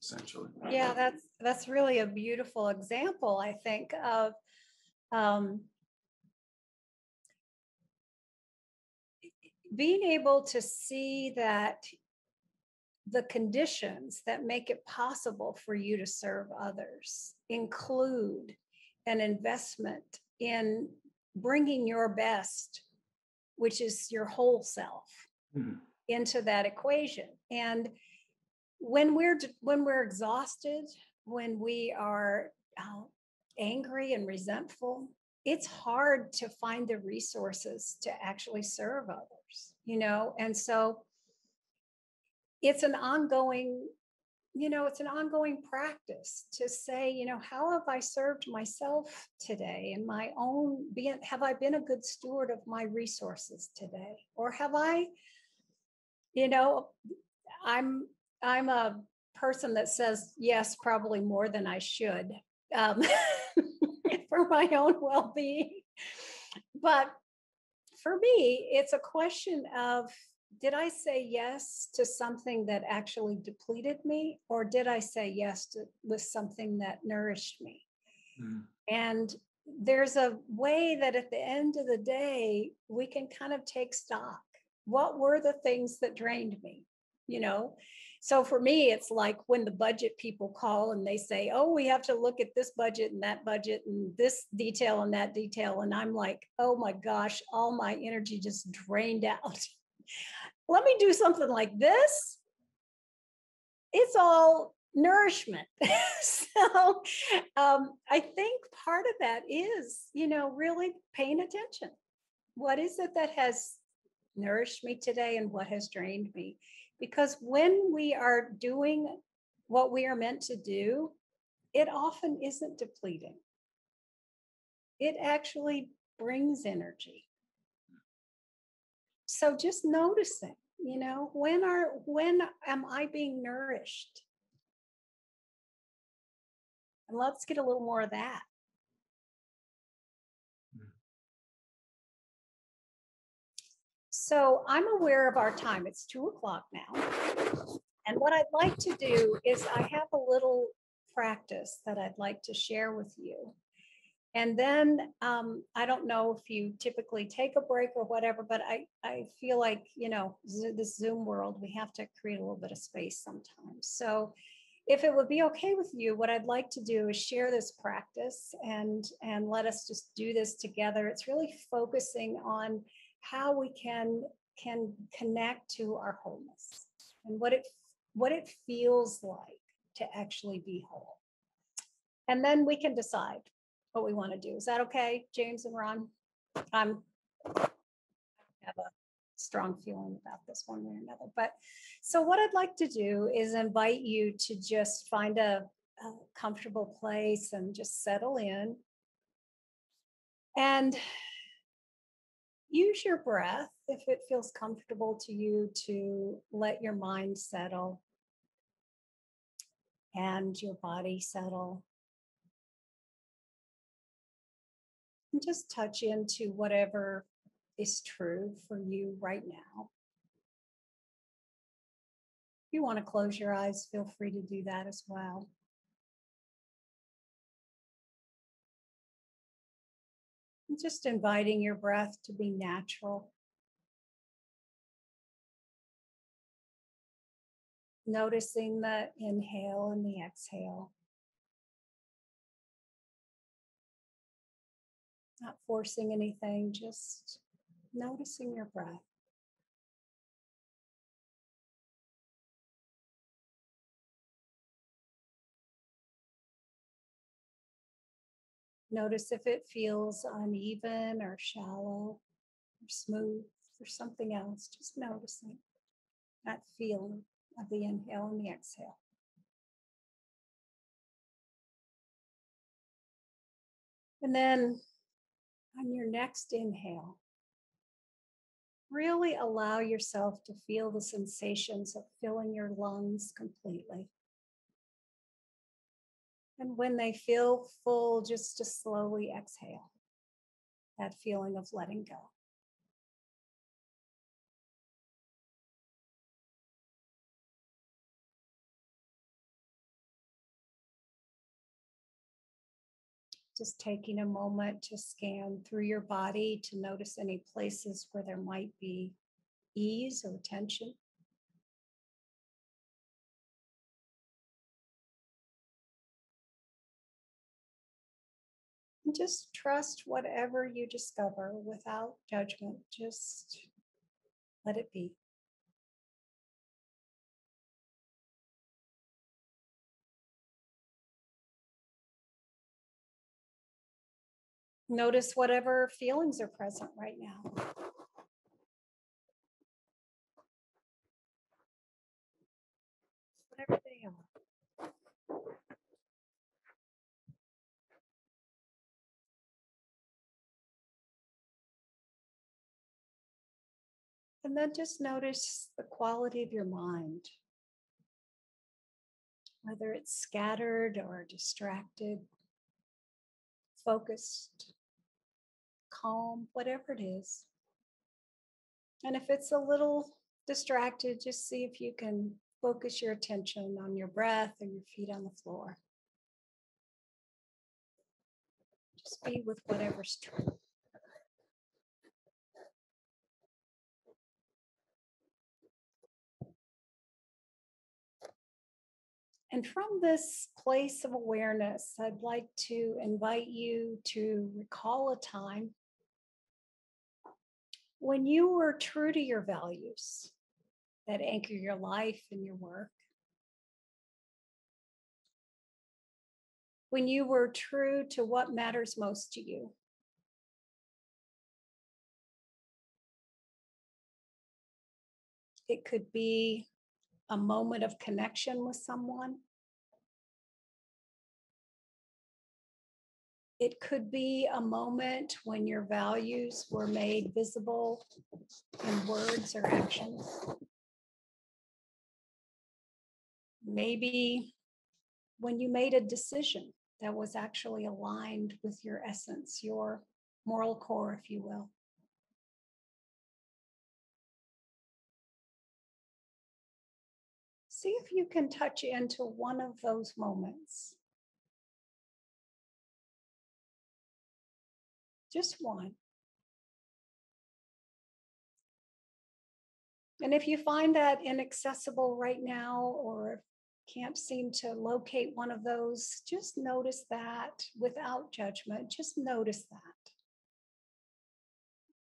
essentially. Yeah, that's really a beautiful example, I think, of being able to see that the conditions that make it possible for you to serve others include an investment in bringing your best, which is your whole self, into that equation. And when we're exhausted, when we are angry and resentful, it's hard to find the resources to actually serve others, and so it's an ongoing practice to say, how have I served myself today in my own being? Have I been a good steward of my resources today? Or have I, I'm a person that says yes, probably more than I should, for my own well-being. But for me, it's a question of, did I say yes to something that actually depleted me, or did I say yes with something that nourished me? And there's a way that at the end of the day, we can kind of take stock. What were the things that drained me? So for me, it's like when the budget people call and they say, oh, we have to look at this budget and that budget and this detail and that detail. And I'm like, oh my gosh, all my energy just drained out. Let me do something like this. It's all nourishment. So I think part of that is, really paying attention. What is it that has nourished me today and what has drained me? Because when we are doing what we are meant to do, it often isn't depleting. It actually brings energy. So just noticing, when am I being nourished? And let's get a little more of that. So I'm aware of our time. It's 2:00 now. And what I'd like to do is I have a little practice that I'd like to share with you. And then I don't know if you typically take a break or whatever, but I feel like, this Zoom world, we have to create a little bit of space sometimes. So if it would be okay with you, what I'd like to do is share this practice and let us just do this together. It's really focusing on how we can connect to our wholeness and what it feels like to actually be whole. And then we can decide what we want to do. Is that okay, James and Ron? I'm Have a strong feeling about this one way or another. But so what I'd like to do is invite you to just find a comfortable place and just settle in and use your breath if it feels comfortable to you to let your mind settle and your body settle. And just touch into whatever is true for you right now. If you want to close your eyes, feel free to do that as well. And just inviting your breath to be natural. Noticing the inhale and the exhale. Not forcing anything, just noticing your breath. Notice if it feels uneven or shallow or smooth or something else. Just noticing that feeling of the inhale and the exhale. And then on your next inhale, really allow yourself to feel the sensations of filling your lungs completely. And when they feel full, just to slowly exhale, that feeling of letting go. Just taking a moment to scan through your body to notice any places where there might be ease or tension. And just trust whatever you discover without judgment. Just let it be. Notice whatever feelings are present right now. Whatever they are. And then just notice the quality of your mind, whether it's scattered or distracted, focused, calm, whatever it is. And if it's a little distracted, just see if you can focus your attention on your breath or your feet on the floor. Just be with whatever's true. And from this place of awareness, I'd like to invite you to recall a time when you were true to your values that anchor your life and your work. When you were true to what matters most to you. It could be a moment of connection with someone. It could be a moment when your values were made visible in words or actions. Maybe when you made a decision that was actually aligned with your essence, your moral core, if you will. See if you can touch into one of those moments. Just one. And if you find that inaccessible right now or can't seem to locate one of those, just notice that without judgment. Just notice that.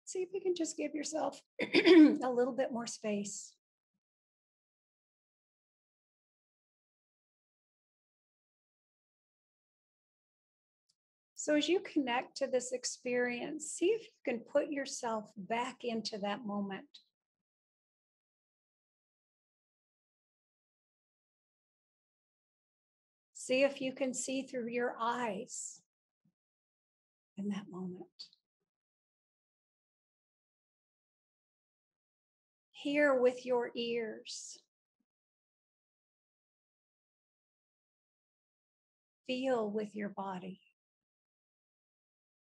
See if you can just give yourself a little bit more space. So as you connect to this experience, see if you can put yourself back into that moment. See if you can see through your eyes in that moment. Hear with your ears. Feel with your body,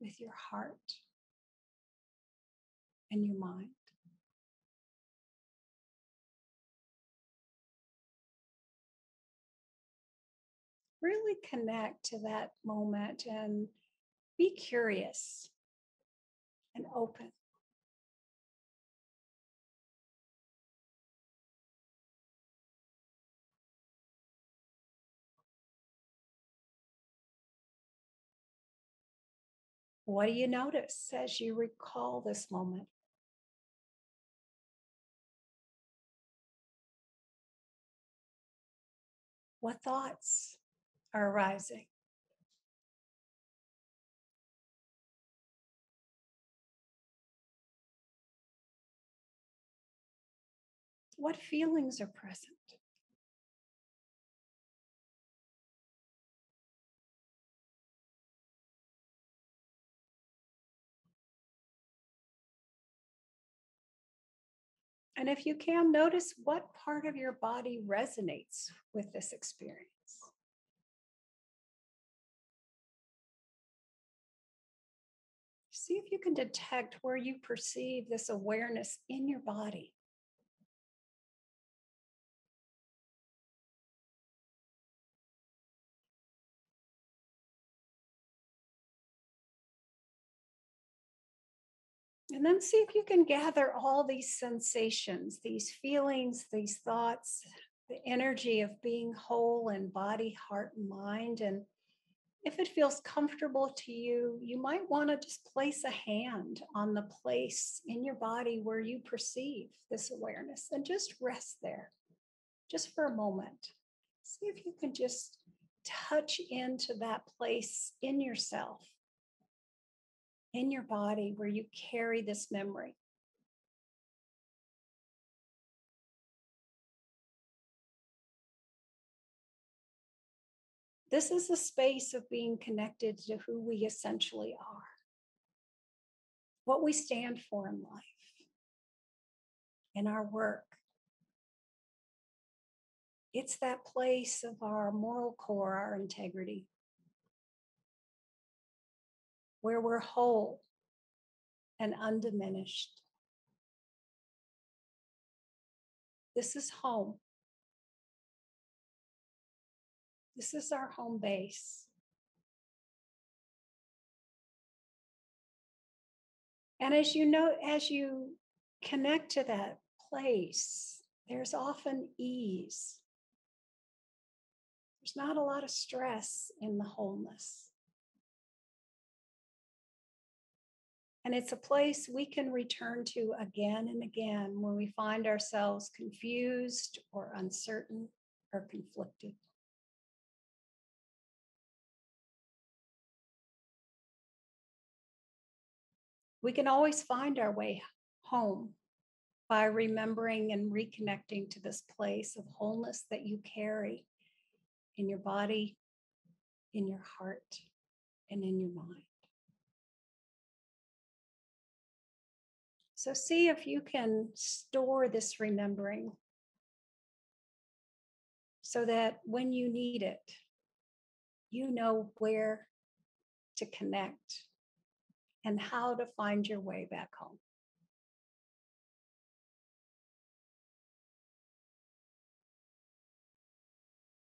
with your heart and your mind. Really connect to that moment and be curious and open. What do you notice as you recall this moment? What thoughts are arising? What feelings are present? And if you can, notice what part of your body resonates with this experience. See if you can detect where you perceive this awareness in your body. And then see if you can gather all these sensations, these feelings, these thoughts, the energy of being whole in body, heart, and mind. And if it feels comfortable to you, you might want to just place a hand on the place in your body where you perceive this awareness and just rest there, just for a moment. See if you can just touch into that place in yourself, in your body where you carry this memory. This is a space of being connected to who we essentially are, what we stand for in life, in our work. It's that place of our moral core, our integrity, where we're whole and undiminished. This is home. This is our home base. And as you know, as you connect to that place, there's often ease. There's not a lot of stress in the wholeness. And it's a place we can return to again and again when we find ourselves confused or uncertain or conflicted. We can always find our way home by remembering and reconnecting to this place of wholeness that you carry in your body, in your heart, and in your mind. So see if you can store this remembering so that when you need it, you know where to connect and how to find your way back home.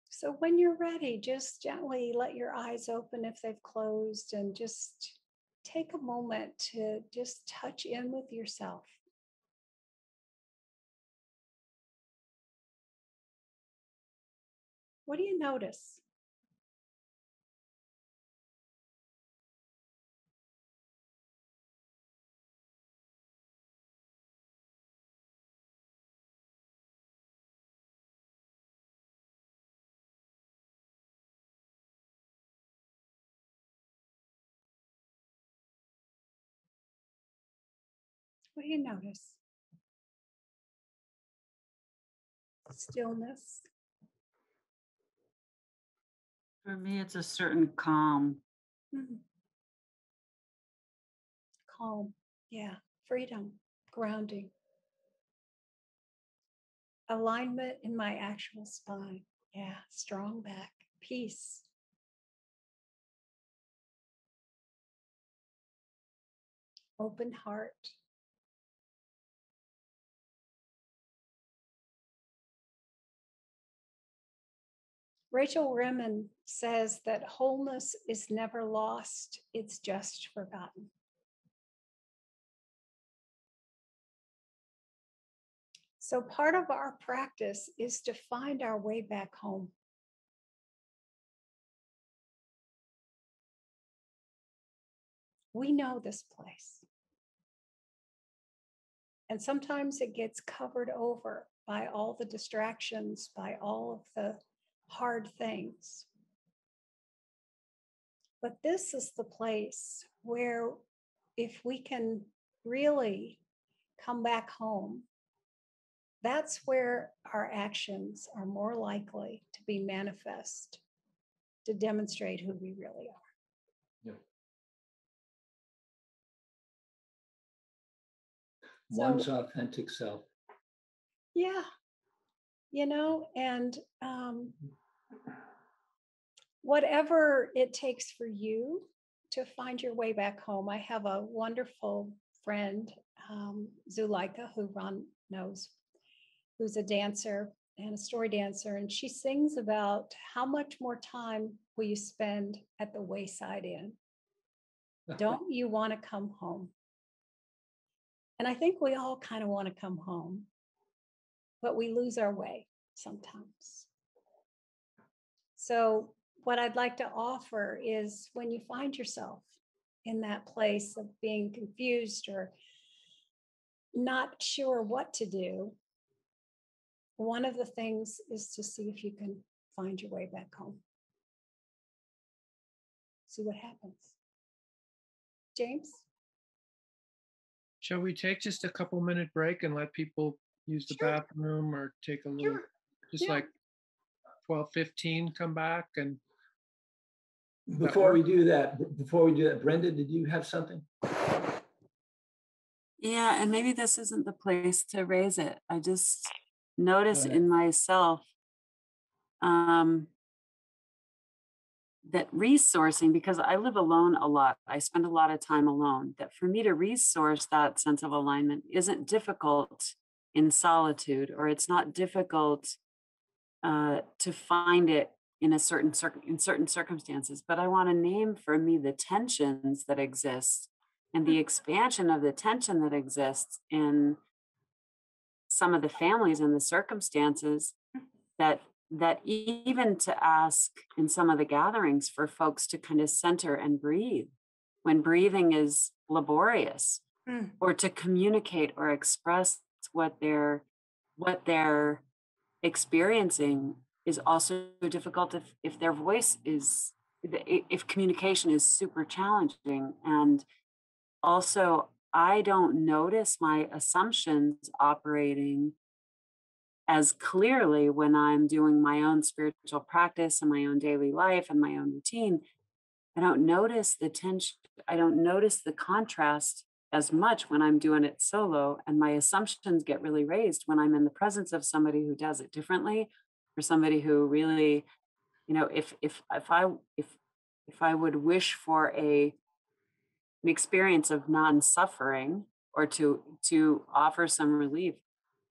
So when you're ready, just gently let your eyes open if they've closed and just take a moment to just touch in with yourself. What do you notice? What do you notice? Stillness. For me, it's a certain calm. Mhm. Calm. Yeah. Freedom. Grounding. Alignment in my actual spine. Yeah. Strong back. Peace. Open heart. Rachel Remen says that wholeness is never lost, it's just forgotten. So part of our practice is to find our way back home. We know this place. And sometimes it gets covered over by all the distractions, by all of the hard things. But this is the place where, if we can really come back home, that's where our actions are more likely to be manifest, to demonstrate who we really are. One's authentic self. Yeah, and whatever it takes for you to find your way back home. I have a wonderful friend, Zuleika, who Ron knows, who's a dancer and a story dancer, and she sings about how much more time will you spend at the Wayside Inn? Don't you want to come home? And I think we all kind of want to come home, but we lose our way sometimes. So what I'd like to offer is, when you find yourself in that place of being confused or not sure what to do, one of the things is to see if you can find your way back home. See what happens. James? Shall we take just a couple minute break and let people use the bathroom or take a little, just like 12:15, come back? And Before we do that, Brenda, did you have something? Yeah, and maybe this isn't the place to raise it. I just notice in myself that resourcing, because I live alone a lot, I spend a lot of time alone, that for me to resource that sense of alignment isn't difficult in solitude, or it's not difficult to find it in certain circumstances. But I want to name for me the tensions that exist and the expansion of the tension that exists in some of the families and the circumstances, that even to ask in some of the gatherings for folks to kind of center and breathe when breathing is laborious, or to communicate or express what they're experiencing is also difficult if their voice is, if communication is super challenging. And also, I don't notice my assumptions operating as clearly when I'm doing my own spiritual practice and my own daily life and my own routine. I don't notice the tension. I don't notice the contrast as much when I'm doing it solo, and my assumptions get really raised when I'm in the presence of somebody who does it differently, or somebody who really, if I would wish for an experience of non-suffering, or to offer some relief,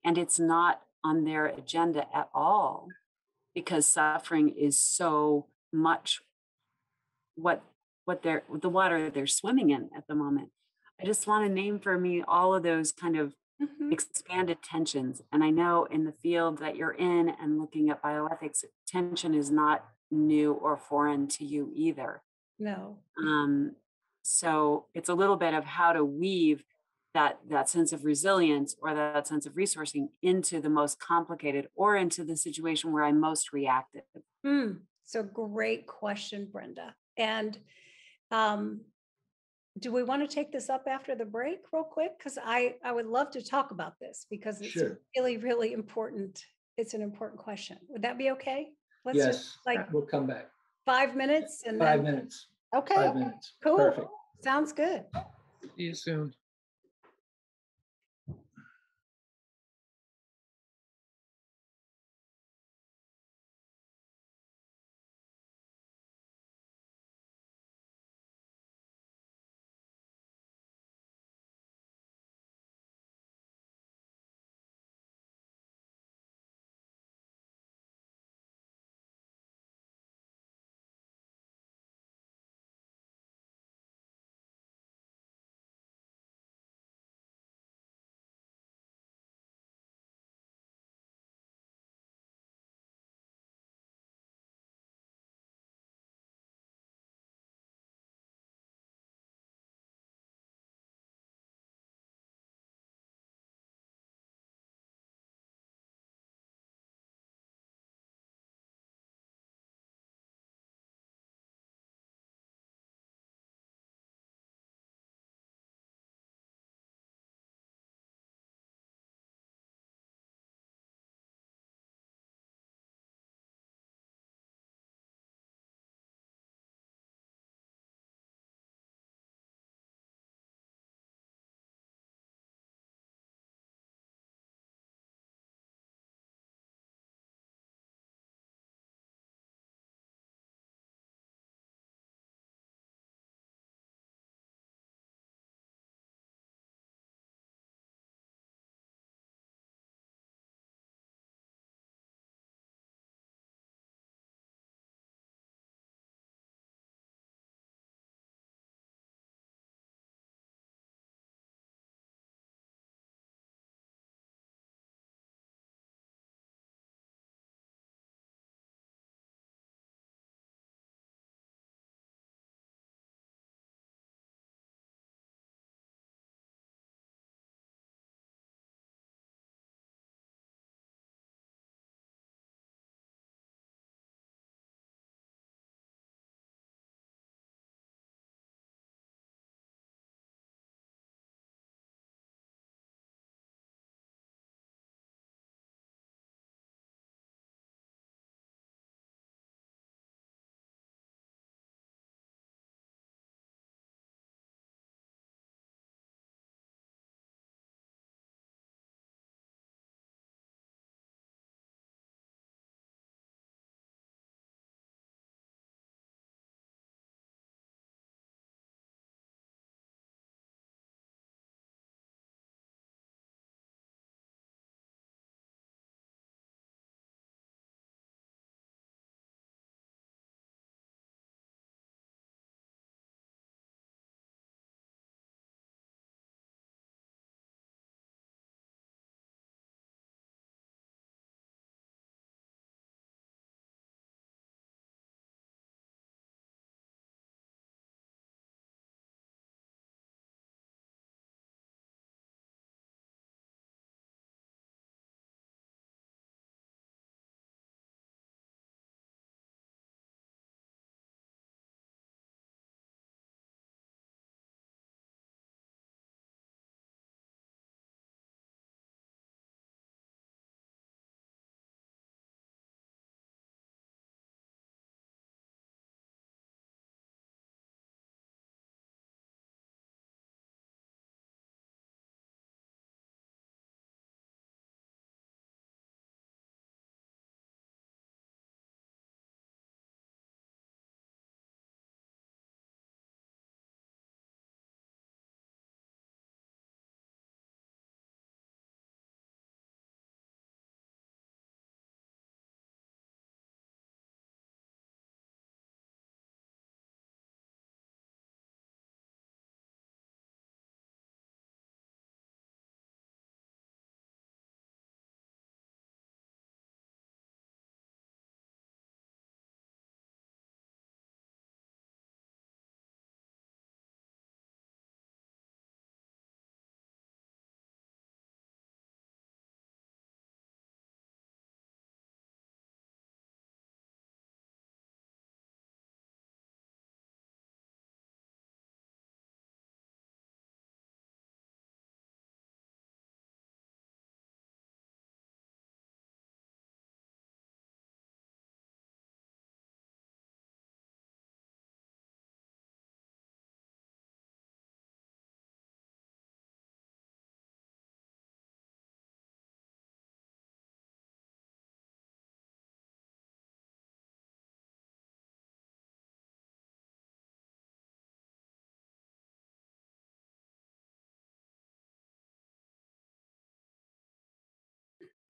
and it's not on their agenda at all, because suffering is so much the water they're swimming in at the moment. I just want to name for me all of those kind of expanded tensions. And I know in the field that you're in and looking at bioethics, tension is not new or foreign to you either. No. So it's a little bit of how to weave that sense of resilience or that sense of resourcing into the most complicated, or into the situation where I'm most reactive. So great question, Brenda. And do we want to take this up after the break real quick? Because I would love to talk about this because it's Sure. really, really important. It's an important question. Would that be okay? Let's Yes, just like we'll come back. 5 minutes and 5 then, minutes. okay, 5 minutes. cool. Perfect. Sounds good. See you soon.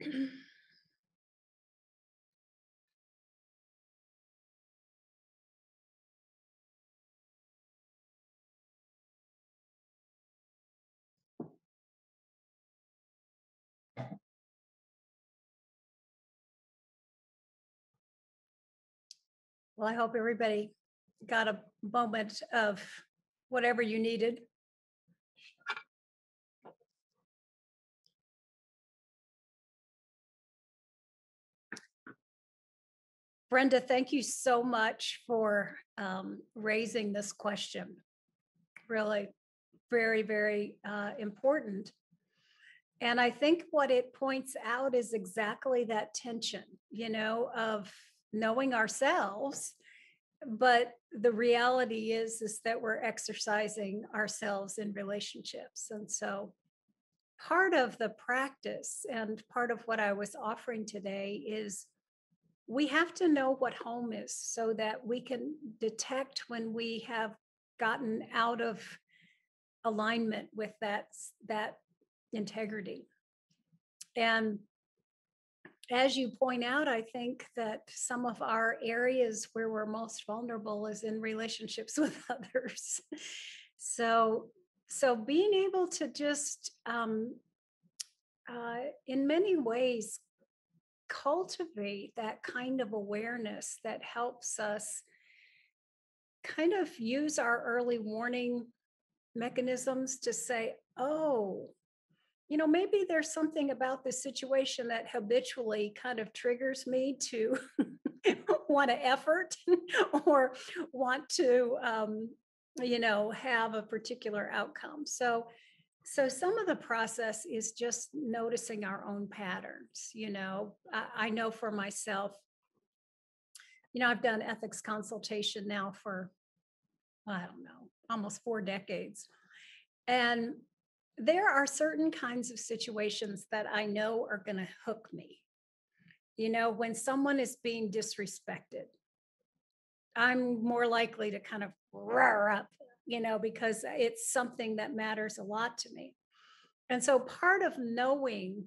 Well, I hope everybody got a moment of whatever you needed. Brenda, thank you so much for raising this question. Really very, very important. And I think what it points out is exactly that tension, of knowing ourselves. But the reality is that we're exercising ourselves in relationships. And so part of the practice and part of what I was offering today is we have to know what home is so that we can detect when we have gotten out of alignment with that integrity. And as you point out, I think that some of our areas where we're most vulnerable is in relationships with others. So being able to just, in many ways, cultivate that kind of awareness that helps us kind of use our early warning mechanisms to say, oh, maybe there's something about this situation that habitually kind of triggers me to want to effort or want to, have a particular outcome. So some of the process is just noticing our own patterns. I know for myself, I've done ethics consultation now for, I don't know, almost 4 decades. And there are certain kinds of situations that I know are going to hook me. When someone is being disrespected, I'm more likely to kind of roar up, because it's something that matters a lot to me. And so part of knowing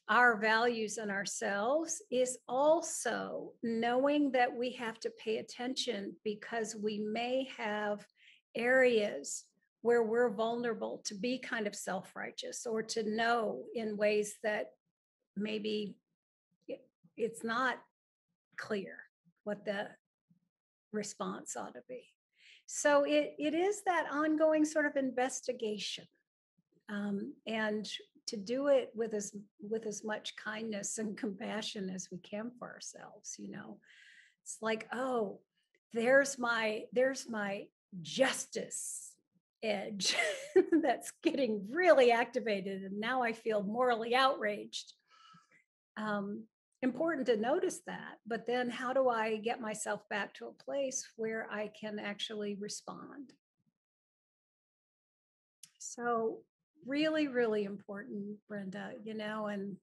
our values and ourselves is also knowing that we have to pay attention because we may have areas where we're vulnerable to be kind of self-righteous or to know in ways that maybe it's not clear what the response ought to be. So it is that ongoing sort of investigation, and to do it with as much kindness and compassion as we can for ourselves. It's like, oh, there's my justice edge that's getting really activated, and now I feel morally outraged. Important to notice that, but then how do I get myself back to a place where I can actually respond? So really, really important, Brenda, and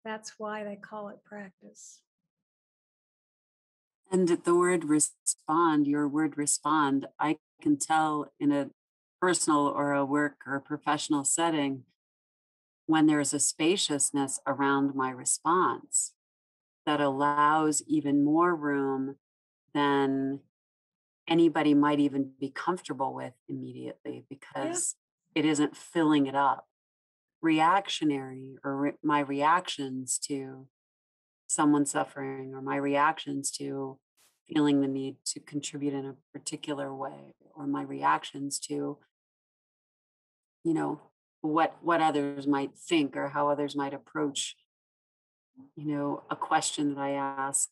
that's why they call it practice. And the word respond, your word respond, I can tell in a personal or a work or a professional setting when there's a spaciousness around my response that allows even more room than anybody might even be comfortable with immediately because it isn't filling it up. Reactionary or my reactions to someone suffering or my reactions to feeling the need to contribute in a particular way or my reactions to, what others might think or how others might approach, a question that I ask.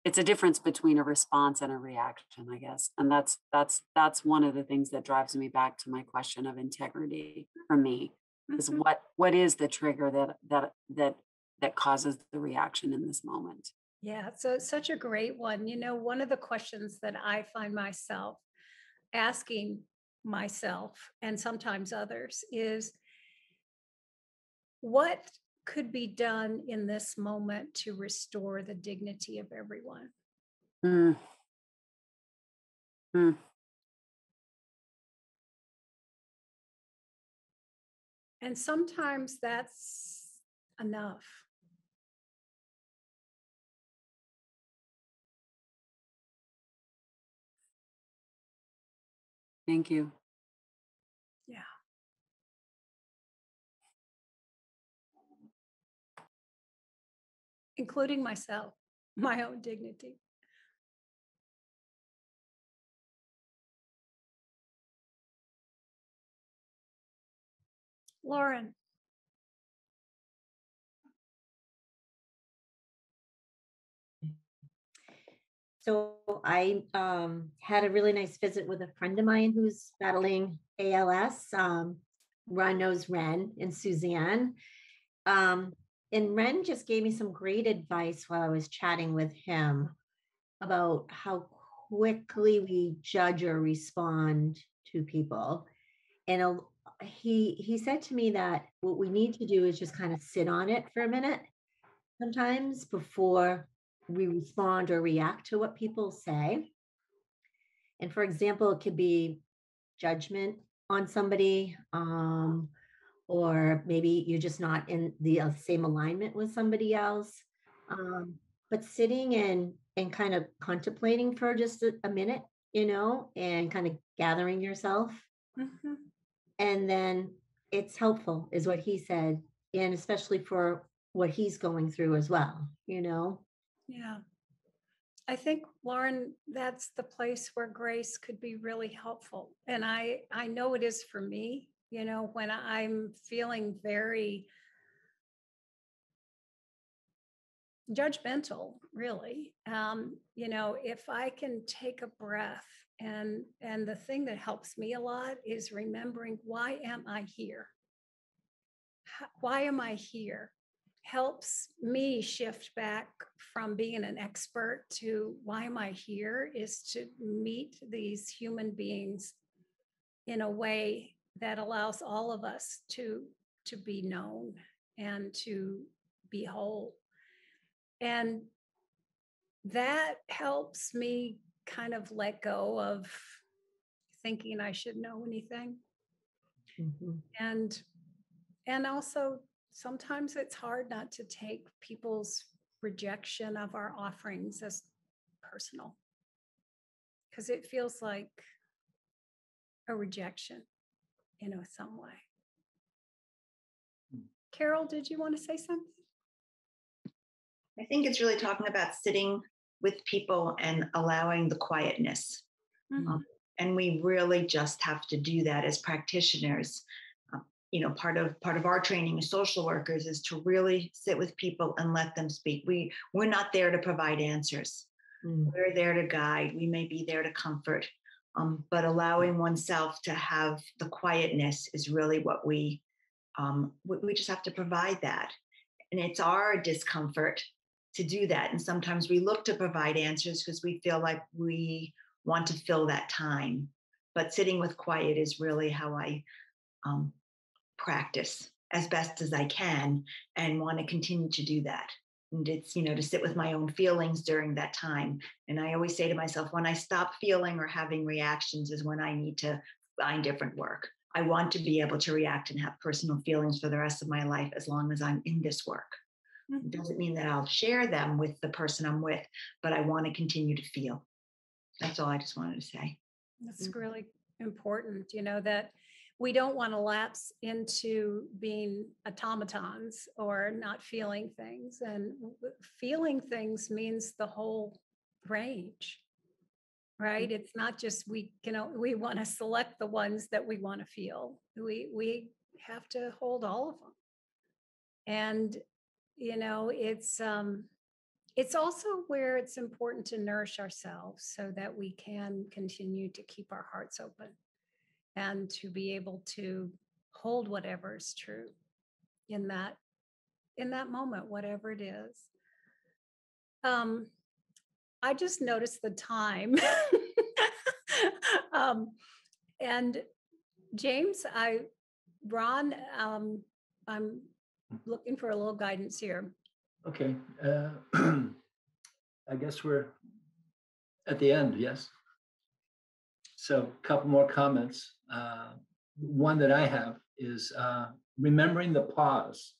It's a difference between a response and a reaction, I guess. And that's one of the things that drives me back to my question of integrity for me is what is the trigger that causes the reaction in this moment? Yeah, so it's such a great one. One of the questions that I find myself asking myself and sometimes others is what could be done in this moment to restore the dignity of everyone? Mm. Mm. And sometimes that's enough. Thank you. Yeah. Including myself, my own dignity. Lauren. So I had a really nice visit with a friend of mine who's battling ALS. Ron knows Ren and Suzanne. And Ren just gave me some great advice while I was chatting with him about how quickly we judge or respond to people. And he said to me that what we need to do is just kind of sit on it for a minute sometimes before we respond or react to what people say. And for example, it could be judgment on somebody, or maybe you're just not in the same alignment with somebody else. But sitting and kind of contemplating for just a minute, and kind of gathering yourself. Mhm. And then it's helpful, is what he said. And especially for what he's going through as well. Yeah. I think, Lauren, that's the place where grace could be really helpful. And I know it is for me, when I'm feeling very judgmental, really. If I can take a breath, and the thing that helps me a lot is remembering, why am I here? Why am I here? Helps me shift back from being an expert to, why am I here, is to meet these human beings in a way that allows all of us to be known and to be whole. And that helps me kind of let go of thinking I should know anything. Mhm. And also, sometimes it's hard not to take people's rejection of our offerings as personal, because it feels like a rejection in some way. Carol, did you want to say something? I think it's really talking about sitting with people and allowing the quietness. Mhm. And we really just have to do that as practitioners. Part of our training as social workers is to really sit with people and let them speak. We're not there to provide answers. We're there to guide. We may be there to comfort. But allowing oneself to have the quietness is really what we just have to provide that. And it's our discomfort to do that. And sometimes we look to provide answers because we feel like we want to fill that time. But sitting with quiet is really how I practice as best as I can, and want to continue to do that. And it's, to sit with my own feelings during that time. And I always say to myself, when I stop feeling or having reactions is when I need to find different work. I want to be able to react and have personal feelings for the rest of my life as long as I'm in this work. It doesn't mean that I'll share them with the person I'm with, but I want to continue to feel. That's all I just wanted to say. That's really important, that we don't want to lapse into being automatons or not feeling things. And feeling things means the whole range, right? It's not just we want to select the ones that we want to feel. We have to hold all of them. And it's also where it's important to nourish ourselves so that we can continue to keep our hearts open and to be able to hold whatever is true in that moment, whatever it is. I just noticed the time. And James, Ron, I'm looking for a little guidance here. Okay. I guess we're at the end, yes? So a couple more comments. One that I have is remembering the pause.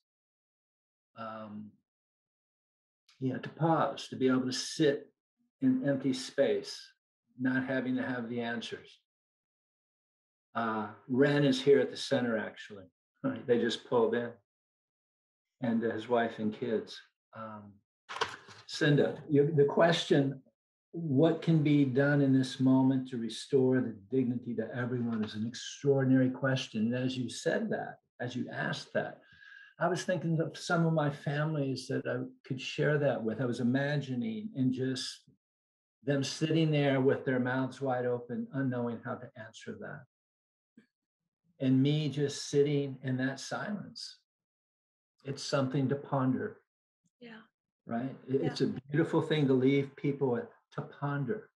To pause, to be able to sit in empty space, not having to have the answers. Ren is here at the center, actually. They just pulled in, and his wife and kids. Cinda, the question, what can be done in this moment to restore the dignity to everyone, is an extraordinary question. And as you said that, as you asked that, I was thinking of some of my families that I could share that with. I was imagining and just them sitting there with their mouths wide open, unknowing how to answer that. And me just sitting in that silence. It's something to ponder. Yeah. Right? It's a beautiful thing to leave people with, to ponder.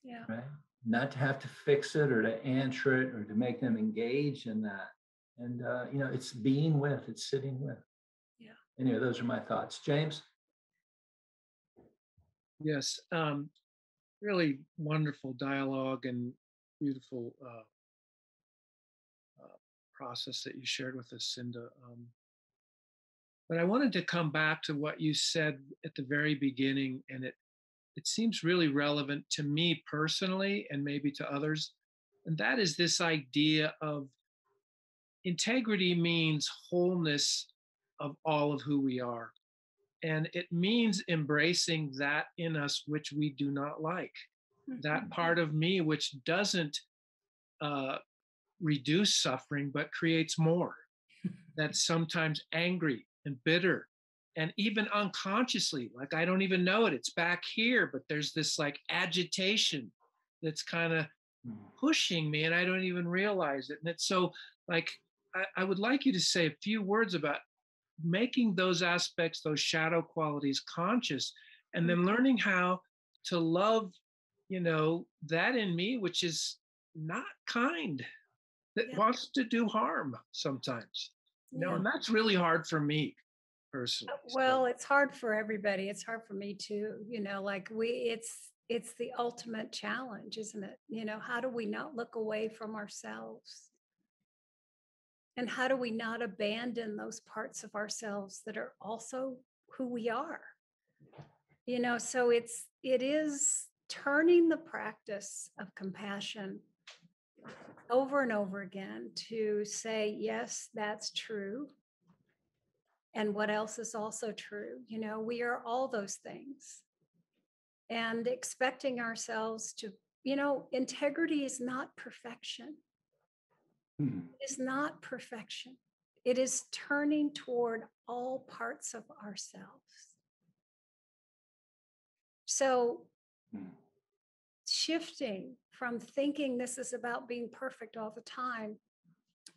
Yeah. Right? Not to have to fix it or to answer it or to make them engage in that. And, it's being with, it's sitting with. Yeah. Anyway, those are my thoughts. James? Yes, really wonderful dialogue and beautiful process that you shared with us, Cinda. But I wanted to come back to what you said at the very beginning, and it seems really relevant to me personally and maybe to others. And that is this idea of integrity means wholeness of all of who we are. And it means embracing that in us which we do not like, that part of me which doesn't reduce suffering, but creates more. That's sometimes angry and bitter and even unconsciously, like I don't even know it. It's back here, but there's this like agitation that's kind of pushing me and I don't even realize it. And it's so like, I would like you to say a few words about making those aspects, those shadow qualities conscious, and then learning how to love, that in me, which is not kind, that wants to do harm sometimes, and that's really hard for me personally. Well, it's hard for everybody. It's hard for me too, like it's the ultimate challenge, isn't it? How do we not look away from ourselves? And how do we not abandon those parts of ourselves that are also who we are? So it is turning the practice of compassion over and over again to say, yes, that's true. And what else is also true? We are all those things. And expecting ourselves to, integrity is not perfection. It is not perfection. It is turning toward all parts of ourselves. So shifting from thinking this is about being perfect all the time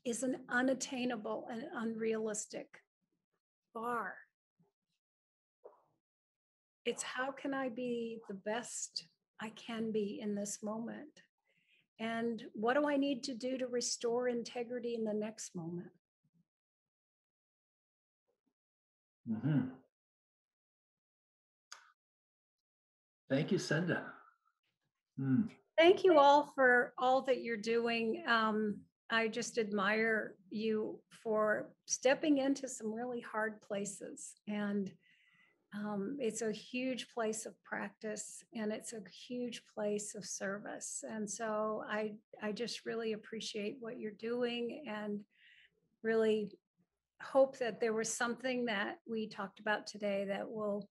is an unattainable and unrealistic bar. It's how can I be the best I can be in this moment? And what do I need to do to restore integrity in the next moment? Thank you, Cinda. Thank you all for all that you're doing. I just admire you for stepping into some really hard places. And it's a huge place of practice and it's a huge place of service. And so I just really appreciate what you're doing and really hope that there was something that we talked about today that will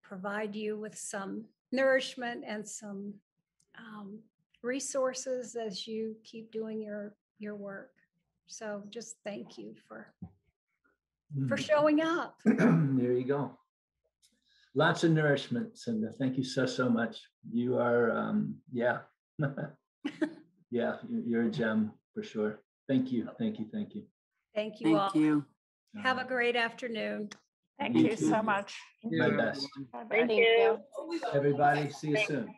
provide you with some nourishment and some resources as you keep doing your work. So just thank you for showing up. There you go. Lots of nourishment, Cinda. Thank you so much. You are, yeah, you're a gem for sure. Thank you. Thank you all. Thank you. Have a great afternoon. Thank you so much. My best. Thank you. Everybody, see you soon.